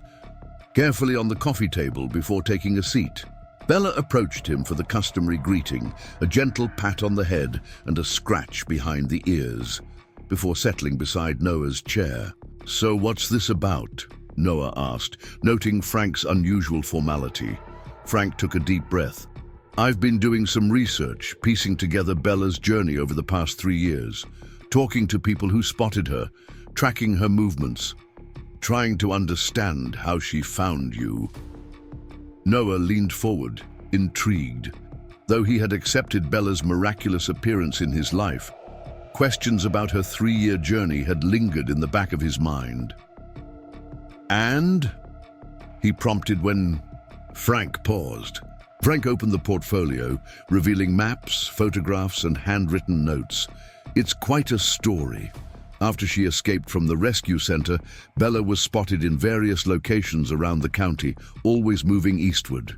carefully on the coffee table before taking a seat. Bella approached him for the customary greeting, a gentle pat on the head and a scratch behind the ears, before settling beside Noah's chair. "So what's this about?" Noah asked, noting Frank's unusual formality. Frank took a deep breath. "I've been doing some research, piecing together Bella's journey over the past 3 years, talking to people who spotted her, tracking her movements, trying to understand how she found you." Noah leaned forward, intrigued. Though he had accepted Bella's miraculous appearance in his life, questions about her 3-year journey had lingered in the back of his mind. "And?" he prompted when Frank paused. Frank opened the portfolio, revealing maps, photographs, and handwritten notes. "It's quite a story." After she escaped from the rescue center, Bella was spotted in various locations around the county, always moving eastward.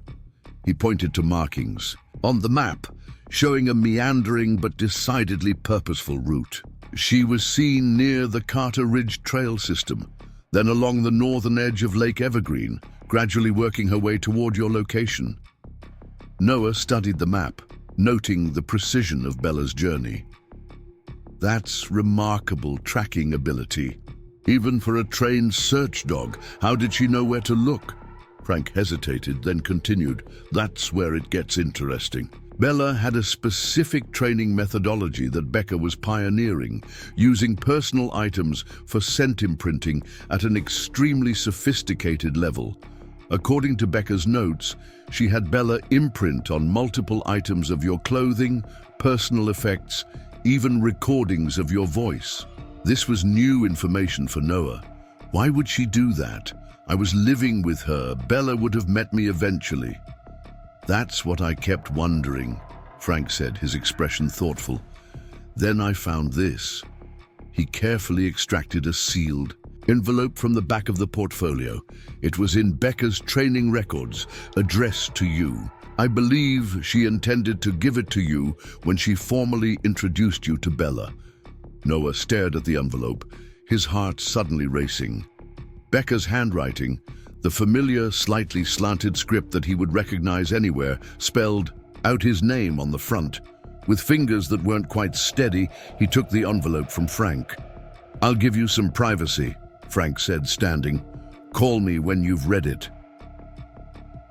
He pointed to markings on the map, showing a meandering but decidedly purposeful route. She was seen near the Carter Ridge Trail system, then along the northern edge of Lake Evergreen, gradually working her way toward your location. Noah studied the map, noting the precision of Bella's journey. "That's remarkable tracking ability. Even for a trained search dog, how did she know where to look?" Frank hesitated, then continued. "That's where it gets interesting. Bella had a specific training methodology that Becca was pioneering, using personal items for scent imprinting at an extremely sophisticated level. According to Becca's notes, she had Bella imprint on multiple items of your clothing, personal effects, even recordings of your voice. This was new information for Noah. Why would she do that? I was living with her. Bella would have met me eventually. "That's what I kept wondering," Frank said, his expression thoughtful. "Then I found this." He carefully extracted a sealed envelope from the back of the portfolio. It was in Becca's training records, addressed to you. I believe she intended to give it to you when she formally introduced you to Bella. Noah stared at the envelope, his heart suddenly racing. Becca's handwriting, the familiar, slightly slanted script that he would recognize anywhere, spelled out his name on the front. With fingers that weren't quite steady, he took the envelope from Frank. "I'll give you some privacy," Frank said, standing. "Call me when you've read it."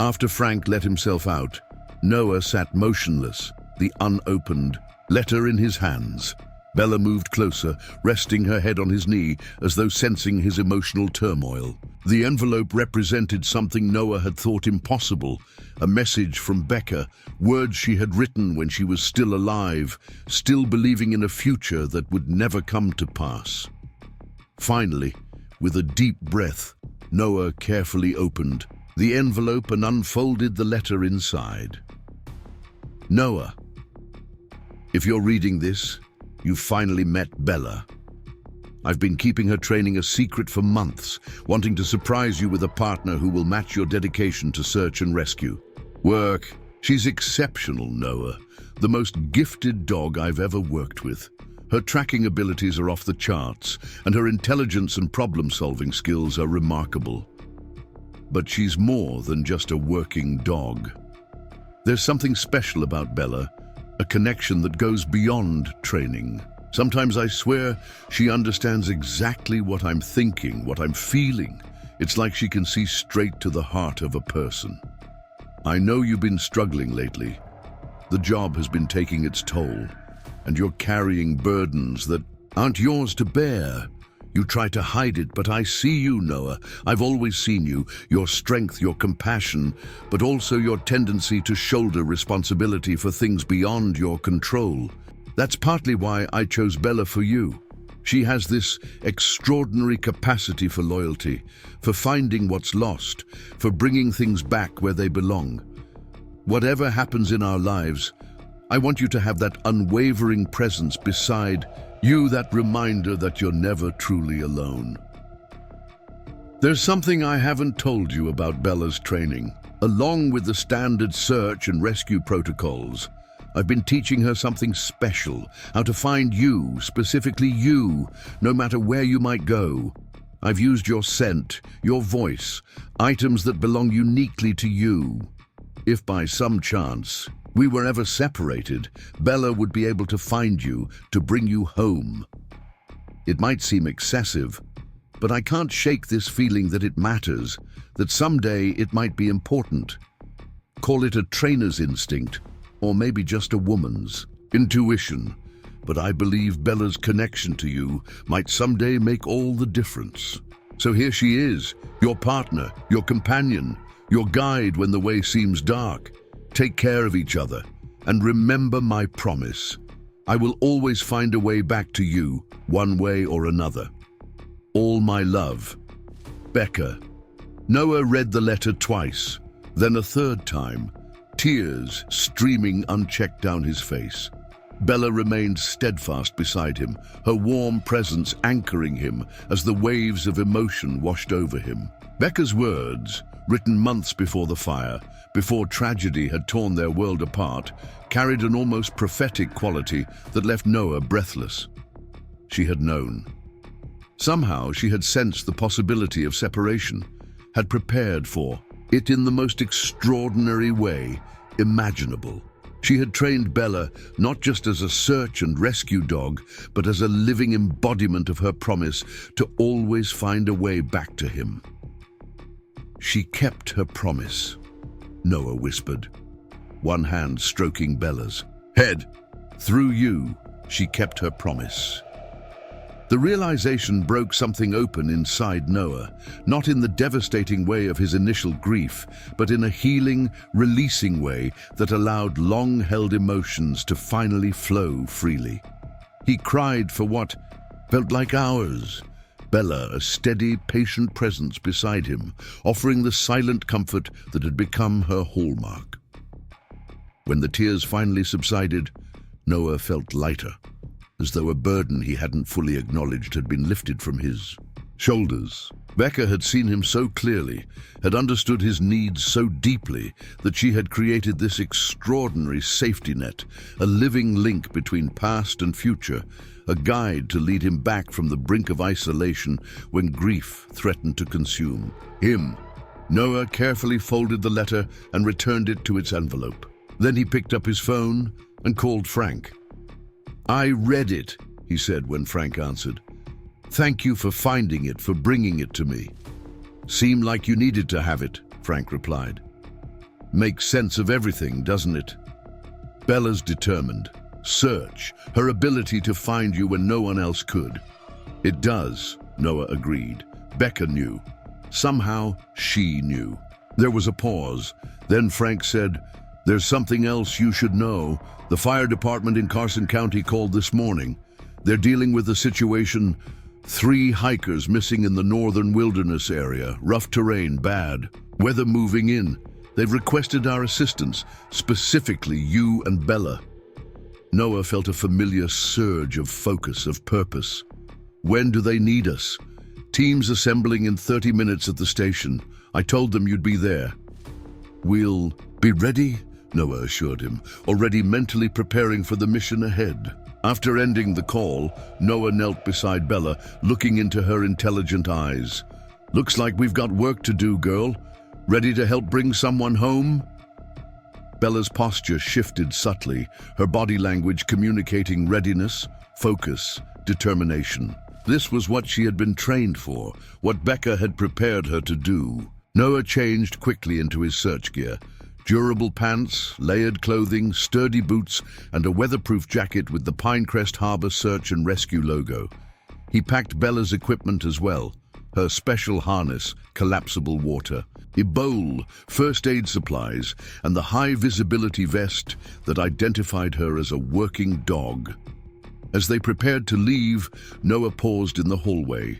After Frank let himself out, Noah sat motionless, the unopened letter in his hands. Bella moved closer, resting her head on his knee as though sensing his emotional turmoil. The envelope represented something Noah had thought impossible, a message from Becca, words she had written when she was still alive, still believing in a future that would never come to pass. Finally, with a deep breath, Noah carefully opened the envelope and unfolded the letter inside. "Noah, if you're reading this, you've finally met Bella. I've been keeping her training a secret for months, wanting to surprise you with a partner who will match your dedication to search and rescue. Work. She's exceptional, Noah. The most gifted dog I've ever worked with. Her tracking abilities are off the charts, and her intelligence and problem-solving skills are remarkable. But she's more than just a working dog. There's something special about Bella, a connection that goes beyond training. Sometimes I swear she understands exactly what I'm thinking, what I'm feeling. It's like she can see straight to the heart of a person." I know you've been struggling lately. The job has been taking its toll, and you're carrying burdens that aren't yours to bear. You try to hide it, but I see you, Noah. I've always seen you, your strength, your compassion, but also your tendency to shoulder responsibility for things beyond your control. That's partly why I chose Bella for you. She has this extraordinary capacity for loyalty, for finding what's lost, for bringing things back where they belong. Whatever happens in our lives, I want you to have that unwavering presence beside you, that reminder that you're never truly alone. There's something I haven't told you about Bella's training. Along with the standard search and rescue protocols, I've been teaching her something special, how to find you, specifically you, no matter where you might go. I've used your scent, your voice, items that belong uniquely to you. If by some chance we were ever separated, Bella would be able to find you, to bring you home. It might seem excessive, but I can't shake this feeling that it matters, that someday it might be important. Call it a trainer's instinct, or maybe just a woman's intuition, but I believe Bella's connection to you might someday make all the difference. So here she is, your partner, your companion, your guide when the way seems dark. Take care of each other, and remember my promise. I will always find a way back to you, one way or another. All my love, Becca. Noah read the letter twice, then a third time, tears streaming unchecked down his face. Bella remained steadfast beside him, her warm presence anchoring him as the waves of emotion washed over him. Becca's words, written months before the fire, before tragedy had torn their world apart, carried an almost prophetic quality that left Noah breathless. She had known. Somehow she had sensed the possibility of separation, had prepared for it in the most extraordinary way imaginable. She had trained Bella not just as a search and rescue dog, but as a living embodiment of her promise to always find a way back to him. She kept her promise, Noah whispered, one hand stroking Bella's head. Through you, she kept her promise. The realization broke something open inside Noah, not in the devastating way of his initial grief, but in a healing, releasing way that allowed long-held emotions to finally flow freely. He cried for what felt like hours. Bella, a steady, patient presence beside him, offering the silent comfort that had become her hallmark. When the tears finally subsided, Noah felt lighter, as though a burden he hadn't fully acknowledged had been lifted from his shoulders. Becca had seen him so clearly, had understood his needs so deeply, that she had created this extraordinary safety net, a living link between past and future, a guide to lead him back from the brink of isolation when grief threatened to consume him. Noah carefully folded the letter and returned it to its envelope. Then he picked up his phone and called Frank. "I read it," he said when Frank answered. "Thank you for finding it, for bringing it to me." "Seemed like you needed to have it," Frank replied. "Makes sense of everything, doesn't it?" Bella's determined. Search, her ability to find you when no one else could. "It does," Noah agreed. Becca knew. Somehow, she knew. There was a pause. Then Frank said, "There's something else you should know. The fire department in Carson County called this morning. They're dealing with a situation. 3 hikers missing in the northern wilderness area. Rough terrain, bad. Weather moving in. They've requested our assistance, specifically you and Bella." Noah felt a familiar surge of focus, of purpose. "When do they need us?" "Teams assembling in 30 minutes at the station. I told them you'd be there." "We'll be ready," Noah assured him, already mentally preparing for the mission ahead. After ending the call, Noah knelt beside Bella, looking into her intelligent eyes. "Looks like we've got work to do, girl. Ready to help bring someone home?" Bella's posture shifted subtly, her body language communicating readiness, focus, determination. This was what she had been trained for, what Becca had prepared her to do. Noah changed quickly into his search gear, Durable pants, layered clothing, sturdy boots, and a weatherproof jacket with the Pinecrest Harbor Search and Rescue logo. He packed Bella's equipment as well, her special harness, collapsible water, a bowl, first aid supplies, and the high-visibility vest that identified her as a working dog. As they prepared to leave, Noah paused in the hallway,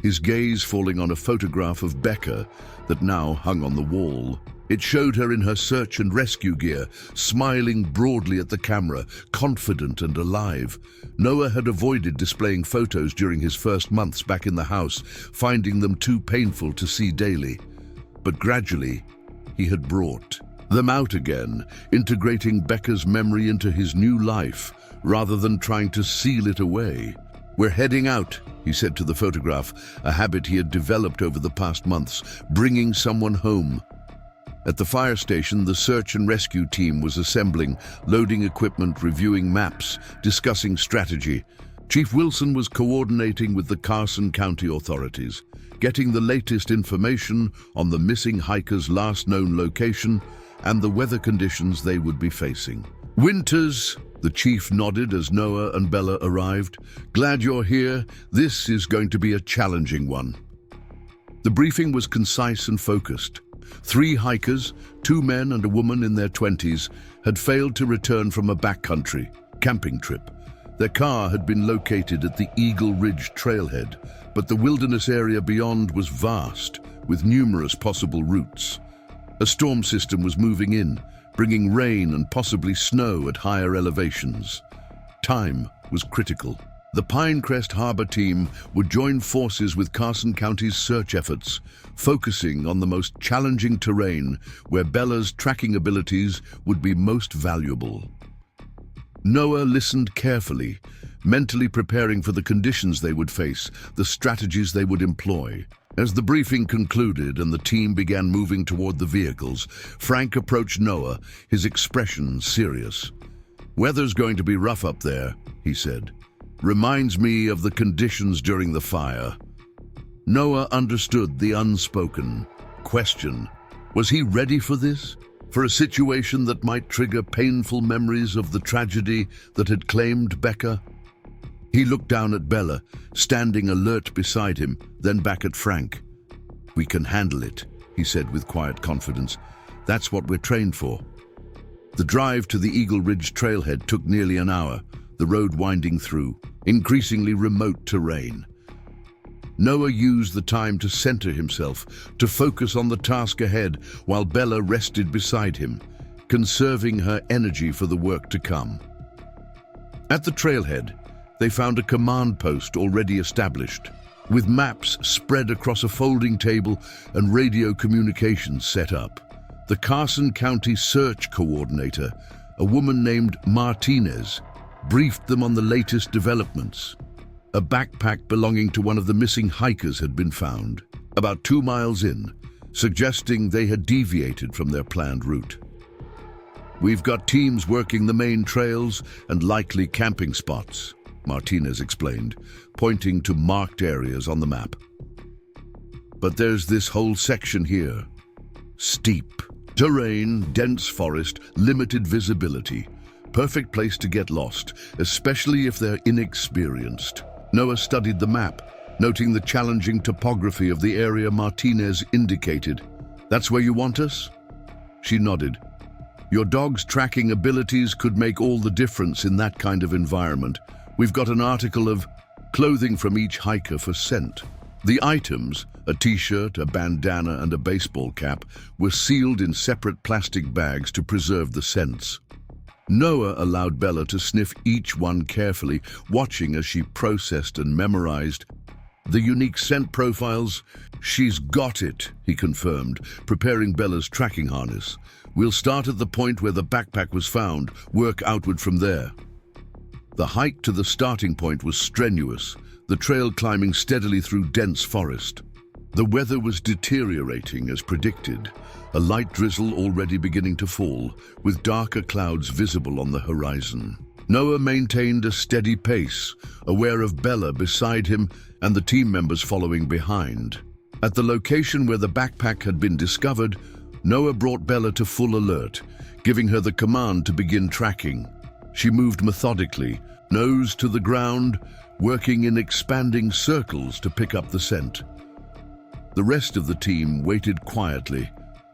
his gaze falling on a photograph of Becca that now hung on the wall. It showed her in her search and rescue gear, smiling broadly at the camera, confident and alive. Noah had avoided displaying photos during his first months back in the house, finding them too painful to see daily. But gradually, he had brought them out again, integrating Becca's memory into his new life, rather than trying to seal it away. "We're heading out," he said to the photograph, a habit he had developed over the past months, bringing someone home. At the fire station, the search and rescue team was assembling, loading equipment, reviewing maps, discussing strategy. Chief Wilson was coordinating with the Carson County authorities, getting the latest information on the missing hikers' last known location and the weather conditions they would be facing. "Winters," the chief nodded as Noah and Bella arrived. "Glad you're here. This is going to be a challenging one." The briefing was concise and focused. 3 hikers, 2 men and a woman in their 20s, had failed to return from a backcountry camping trip. Their car had been located at the Eagle Ridge trailhead, but the wilderness area beyond was vast, with numerous possible routes. A storm system was moving in, bringing rain and possibly snow at higher elevations. Time was critical. The Pinecrest Harbor team would join forces with Carson County's search efforts, focusing on the most challenging terrain where Bella's tracking abilities would be most valuable. Noah listened carefully, mentally preparing for the conditions they would face, the strategies they would employ. As the briefing concluded and the team began moving toward the vehicles, Frank approached Noah, his expression serious. "Weather's going to be rough up there," he said. "Reminds me of the conditions during the fire." Noah understood the unspoken question. Was he ready for this? For a situation that might trigger painful memories of the tragedy that had claimed Becca? He looked down at Bella, standing alert beside him, then back at Frank. "We can handle it," he said with quiet confidence. "That's what we're trained for." The drive to the Eagle Ridge trailhead took nearly an hour, the road winding through increasingly remote terrain. Noah used the time to center himself, to focus on the task ahead while Bella rested beside him, conserving her energy for the work to come. At the trailhead, they found a command post already established, with maps spread across a folding table and radio communications set up. The Carson County Search Coordinator, a woman named Martinez, briefed them on the latest developments. A backpack belonging to one of the missing hikers had been found, about 2 miles in, suggesting they had deviated from their planned route. "We've got teams working the main trails and likely camping spots," Martinez explained, pointing to marked areas on the map. "But there's this whole section here. Steep terrain, dense forest, limited visibility. Perfect place to get lost, especially if they're inexperienced." Noah studied the map, noting the challenging topography of the area Martinez indicated. "That's where you want us?" She nodded. "Your dog's tracking abilities could make all the difference in that kind of environment. We've got an article of clothing from each hiker for scent." The items, a t-shirt, a bandana, and a baseball cap, were sealed in separate plastic bags to preserve the scents. Noah allowed Bella to sniff each one carefully, watching as she processed and memorized the unique scent profiles. "She's got it," he confirmed, preparing Bella's tracking harness. "We'll start at the point where the backpack was found, work outward from there." The hike to the starting point was strenuous, the trail climbing steadily through dense forest. The weather was deteriorating as predicted, a light drizzle already beginning to fall, with darker clouds visible on the horizon. Noah maintained a steady pace, aware of Bella beside him and the team members following behind. At the location where the backpack had been discovered, Noah brought Bella to full alert, giving her the command to begin tracking. She moved methodically, nose to the ground, working in expanding circles to pick up the scent. The rest of the team waited quietly,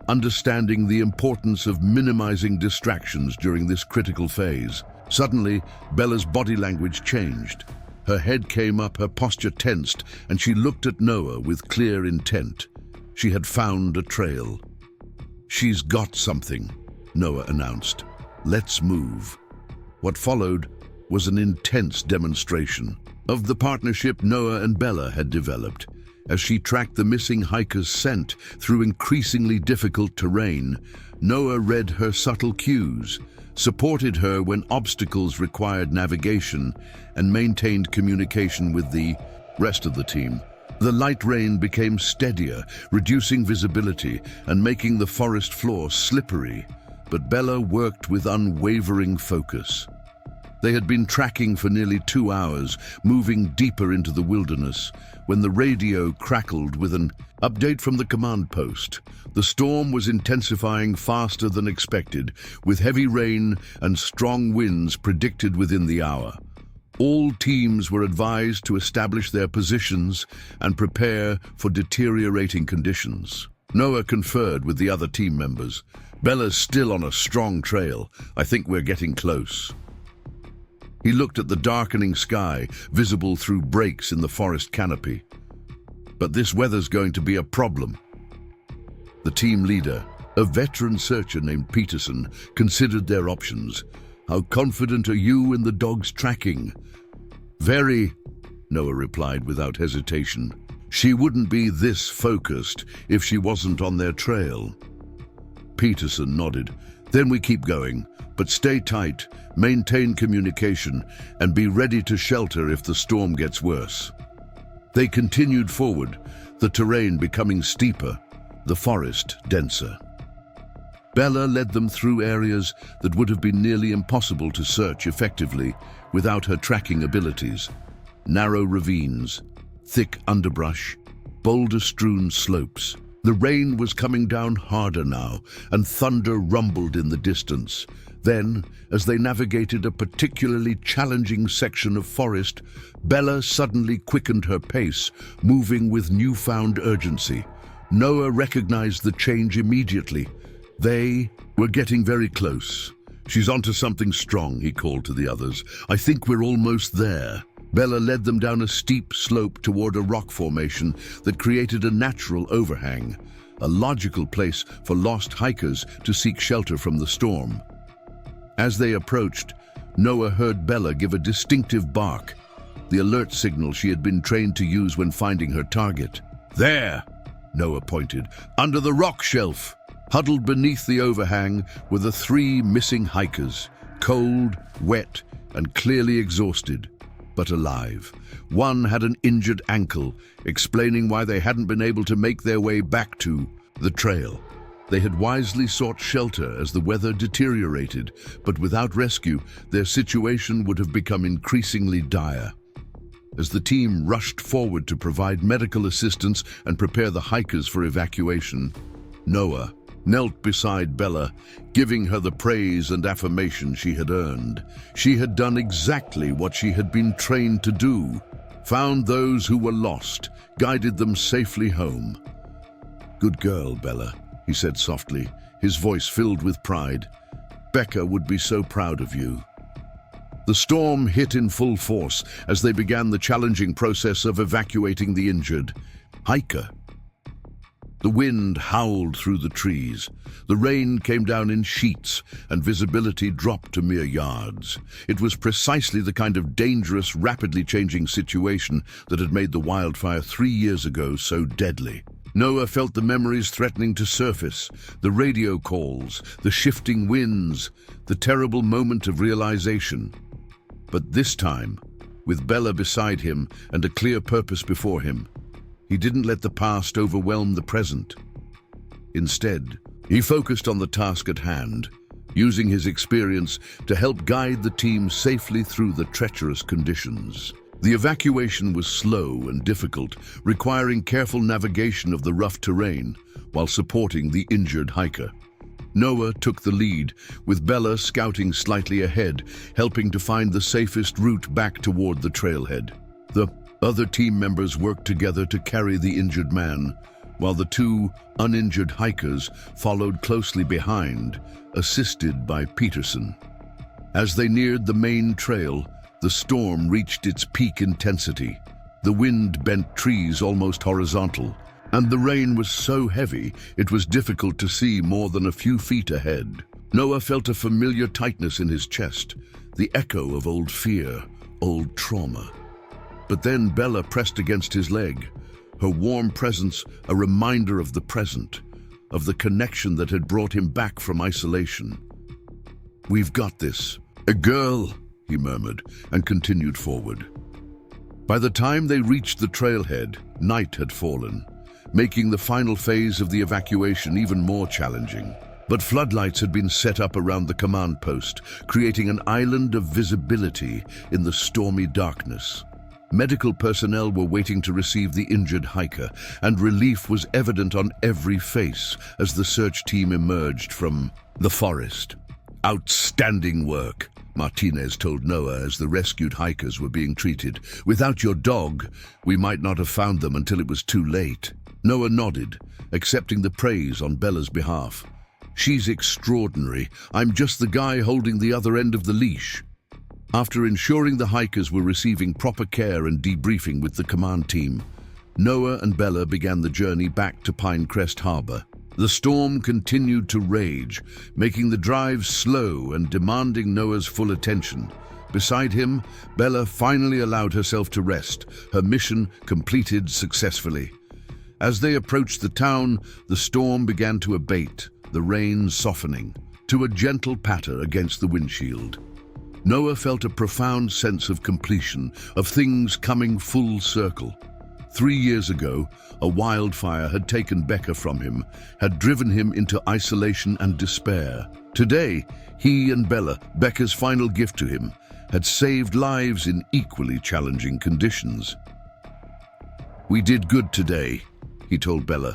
understanding the importance of minimizing distractions during this critical phase. Suddenly, Bella's body language changed. Her head came up, her posture tensed, and she looked at Noah with clear intent. She had found a trail. "She's got something," Noah announced. "Let's move." What followed was an intense demonstration of the partnership Noah and Bella had developed. As she tracked the missing hiker's scent through increasingly difficult terrain, Noah read her subtle cues, supported her when obstacles required navigation, and maintained communication with the rest of the team. The light rain became steadier, reducing visibility and making the forest floor slippery, but Bella worked with unwavering focus. They had been tracking for nearly 2 hours, moving deeper into the wilderness, when the radio crackled with an update from the command post. The storm was intensifying faster than expected, with heavy rain and strong winds predicted within the hour. All teams were advised to establish their positions and prepare for deteriorating conditions. Noah conferred with the other team members. "Bella's still on a strong trail. I think we're getting close." He looked at the darkening sky, visible through breaks in the forest canopy. "But this weather's going to be a problem." The team leader, a veteran searcher named Peterson, considered their options. "How confident are you in the dog's tracking?" "Very," Noah replied without hesitation. "She wouldn't be this focused if she wasn't on their trail." Peterson nodded. "Then we keep going, but stay tight, maintain communication, and be ready to shelter if the storm gets worse." They continued forward, the terrain becoming steeper, the forest denser. Bella led them through areas that would have been nearly impossible to search effectively without her tracking abilities. Narrow ravines, thick underbrush, boulder-strewn slopes. The rain was coming down harder now, and thunder rumbled in the distance. Then, as they navigated a particularly challenging section of forest, Bella suddenly quickened her pace, moving with newfound urgency. Noah recognized the change immediately. They were getting very close. "She's onto something strong," he called to the others. "I think we're almost there." Bella led them down a steep slope toward a rock formation that created a natural overhang, a logical place for lost hikers to seek shelter from the storm. As they approached, Noah heard Bella give a distinctive bark, the alert signal she had been trained to use when finding her target. "There," Noah pointed, "under the rock shelf." Huddled beneath the overhang were the 3 missing hikers, cold, wet, and clearly exhausted, but alive. One had an injured ankle, explaining why they hadn't been able to make their way back to the trail. They had wisely sought shelter as the weather deteriorated, but without rescue, their situation would have become increasingly dire. As the team rushed forward to provide medical assistance and prepare the hikers for evacuation, Noah knelt beside Bella, giving her the praise and affirmation she had earned. She had done exactly what she had been trained to do, found those who were lost, guided them safely home. "Good girl, Bella," he said softly, his voice filled with pride. "Becca would be so proud of you." The storm hit in full force as they began the challenging process of evacuating the injured hiker. The wind howled through the trees. The rain came down in sheets, and visibility dropped to mere yards. It was precisely the kind of dangerous, rapidly changing situation that had made the wildfire 3 years ago so deadly. Noah felt the memories threatening to surface, the radio calls, the shifting winds, the terrible moment of realization. But this time, with Bella beside him and a clear purpose before him, he didn't let the past overwhelm the present. Instead, he focused on the task at hand, using his experience to help guide the team safely through the treacherous conditions. The evacuation was slow and difficult, requiring careful navigation of the rough terrain while supporting the injured hiker. Noah took the lead, with Bella scouting slightly ahead, helping to find the safest route back toward the trailhead. The other team members worked together to carry the injured man, while the two uninjured hikers followed closely behind, assisted by Peterson. As they neared the main trail, the storm reached its peak intensity. The wind bent trees almost horizontal, and the rain was so heavy it was difficult to see more than a few feet ahead. Noah felt a familiar tightness in his chest, the echo of old fear, old trauma. But then Bella pressed against his leg, her warm presence a reminder of the present, of the connection that had brought him back from isolation. "We've got this. A girl," he murmured, and continued forward. By the time they reached the trailhead, night had fallen, making the final phase of the evacuation even more challenging. But floodlights had been set up around the command post, creating an island of visibility in the stormy darkness. Medical personnel were waiting to receive the injured hiker, and relief was evident on every face as the search team emerged from the forest. "Outstanding work," Martinez told Noah as the rescued hikers were being treated. "Without your dog, we might not have found them until it was too late." Noah nodded, accepting the praise on Bella's behalf. "She's extraordinary. I'm just the guy holding the other end of the leash." After ensuring the hikers were receiving proper care and debriefing with the command team, Noah and Bella began the journey back to Pinecrest Harbor. The storm continued to rage, making the drive slow and demanding Noah's full attention. Beside him, Bella finally allowed herself to rest, her mission completed successfully. As they approached the town, the storm began to abate, the rain softening to a gentle patter against the windshield. Noah felt a profound sense of completion, of things coming full circle. 3 years ago, a wildfire had taken Becca from him, had driven him into isolation and despair. Today, he and Bella, Becca's final gift to him, had saved lives in equally challenging conditions. "We did good today," he told Bella,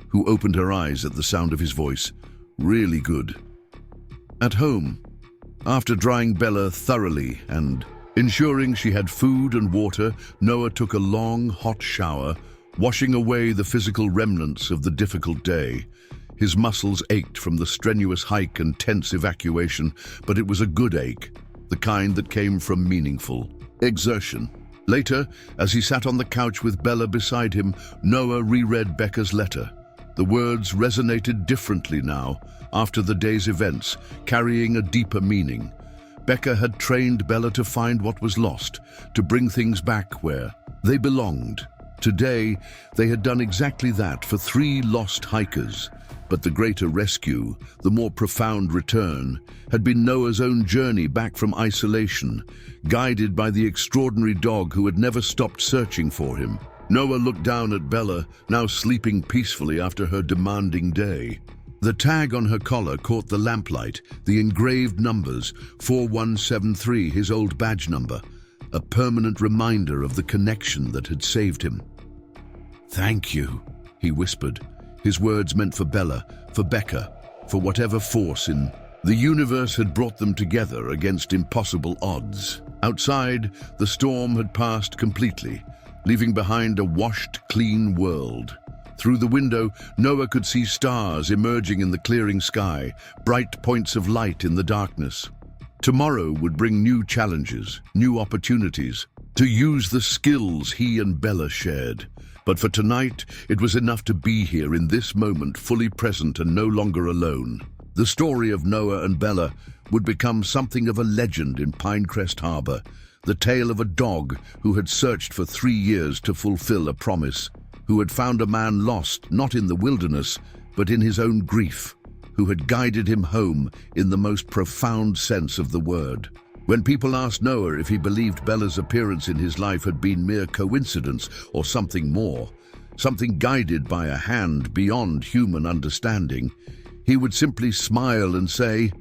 who opened her eyes at the sound of his voice. "Really good." At home, after drying Bella thoroughly and ensuring she had food and water, Noah took a long, hot shower, washing away the physical remnants of the difficult day. His muscles ached from the strenuous hike and tense evacuation, but it was a good ache, the kind that came from meaningful exertion. Later, as he sat on the couch with Bella beside him, Noah reread Becca's letter. The words resonated differently now, after the day's events, carrying a deeper meaning. Becca had trained Bella to find what was lost, to bring things back where they belonged. Today, they had done exactly that for 3 lost hikers. But the greater rescue, the more profound return, had been Noah's own journey back from isolation, guided by the extraordinary dog who had never stopped searching for him. Noah looked down at Bella, now sleeping peacefully after her demanding day. The tag on her collar caught the lamplight, the engraved numbers, 4173, his old badge number, a permanent reminder of the connection that had saved him. "Thank you," he whispered, his words meant for Bella, for Becca, for whatever force in the universe had brought them together against impossible odds. Outside, the storm had passed completely, leaving behind a washed, clean world. Through the window, Noah could see stars emerging in the clearing sky, bright points of light in the darkness. Tomorrow would bring new challenges, new opportunities, to use the skills he and Bella shared. But for tonight, it was enough to be here in this moment, fully present and no longer alone. The story of Noah and Bella would become something of a legend in Pinecrest Harbor, the tale of a dog who had searched for 3 years to fulfill a promise, who had found a man lost not in the wilderness, but in his own grief, who had guided him home in the most profound sense of the word. When people asked Noah if he believed Bella's appearance in his life had been mere coincidence or something more, something guided by a hand beyond human understanding, he would simply smile and say,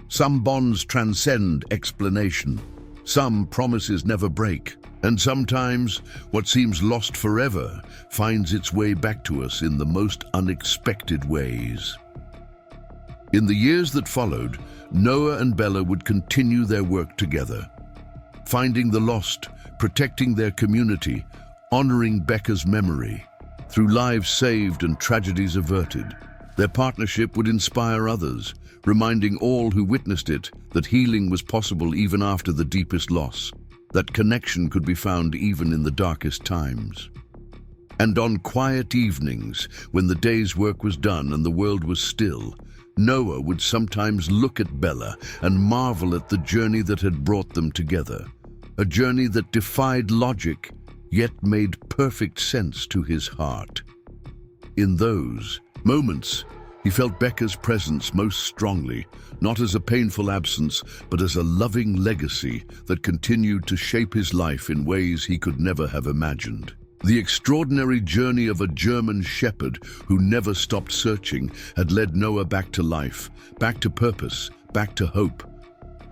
"Some bonds transcend explanation. Some promises never break." And sometimes, what seems lost forever finds its way back to us in the most unexpected ways. In the years that followed, Noah and Bella would continue their work together, finding the lost, protecting their community, honoring Becca's memory. Through lives saved and tragedies averted, their partnership would inspire others, reminding all who witnessed it that healing was possible even after the deepest loss, that connection could be found even in the darkest times. And on quiet evenings, when the day's work was done and the world was still, Noah would sometimes look at Bella and marvel at the journey that had brought them together, a journey that defied logic, yet made perfect sense to his heart. In those moments, he felt Becca's presence most strongly, not as a painful absence, but as a loving legacy that continued to shape his life in ways he could never have imagined. The extraordinary journey of a German shepherd who never stopped searching had led Noah back to life, back to purpose, back to hope.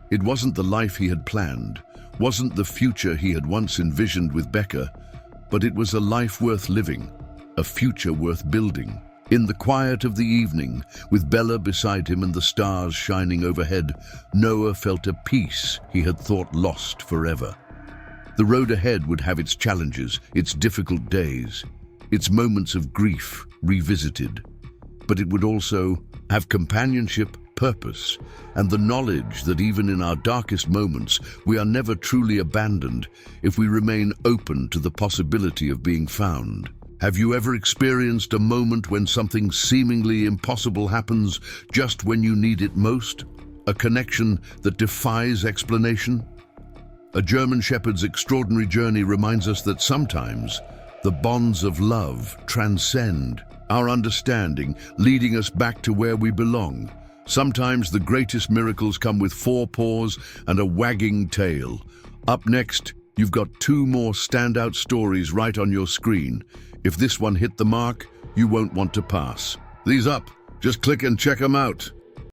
It wasn't the life he had planned, wasn't the future he had once envisioned with Becca, but it was a life worth living, a future worth building. In the quiet of the evening, with Bella beside him and the stars shining overhead, Noah felt a peace he had thought lost forever. The road ahead would have its challenges, its difficult days, its moments of grief revisited, but it would also have companionship, purpose, and the knowledge that even in our darkest moments, we are never truly abandoned if we remain open to the possibility of being found. Have you ever experienced a moment when something seemingly impossible happens just when you need it most? A connection that defies explanation? A German shepherd's extraordinary journey reminds us that sometimes the bonds of love transcend our understanding, leading us back to where we belong. Sometimes the greatest miracles come with four paws and a wagging tail. Up next, you've got two more standout stories right on your screen. If this one hit the mark, you won't want to pass. These up, just click and check them out.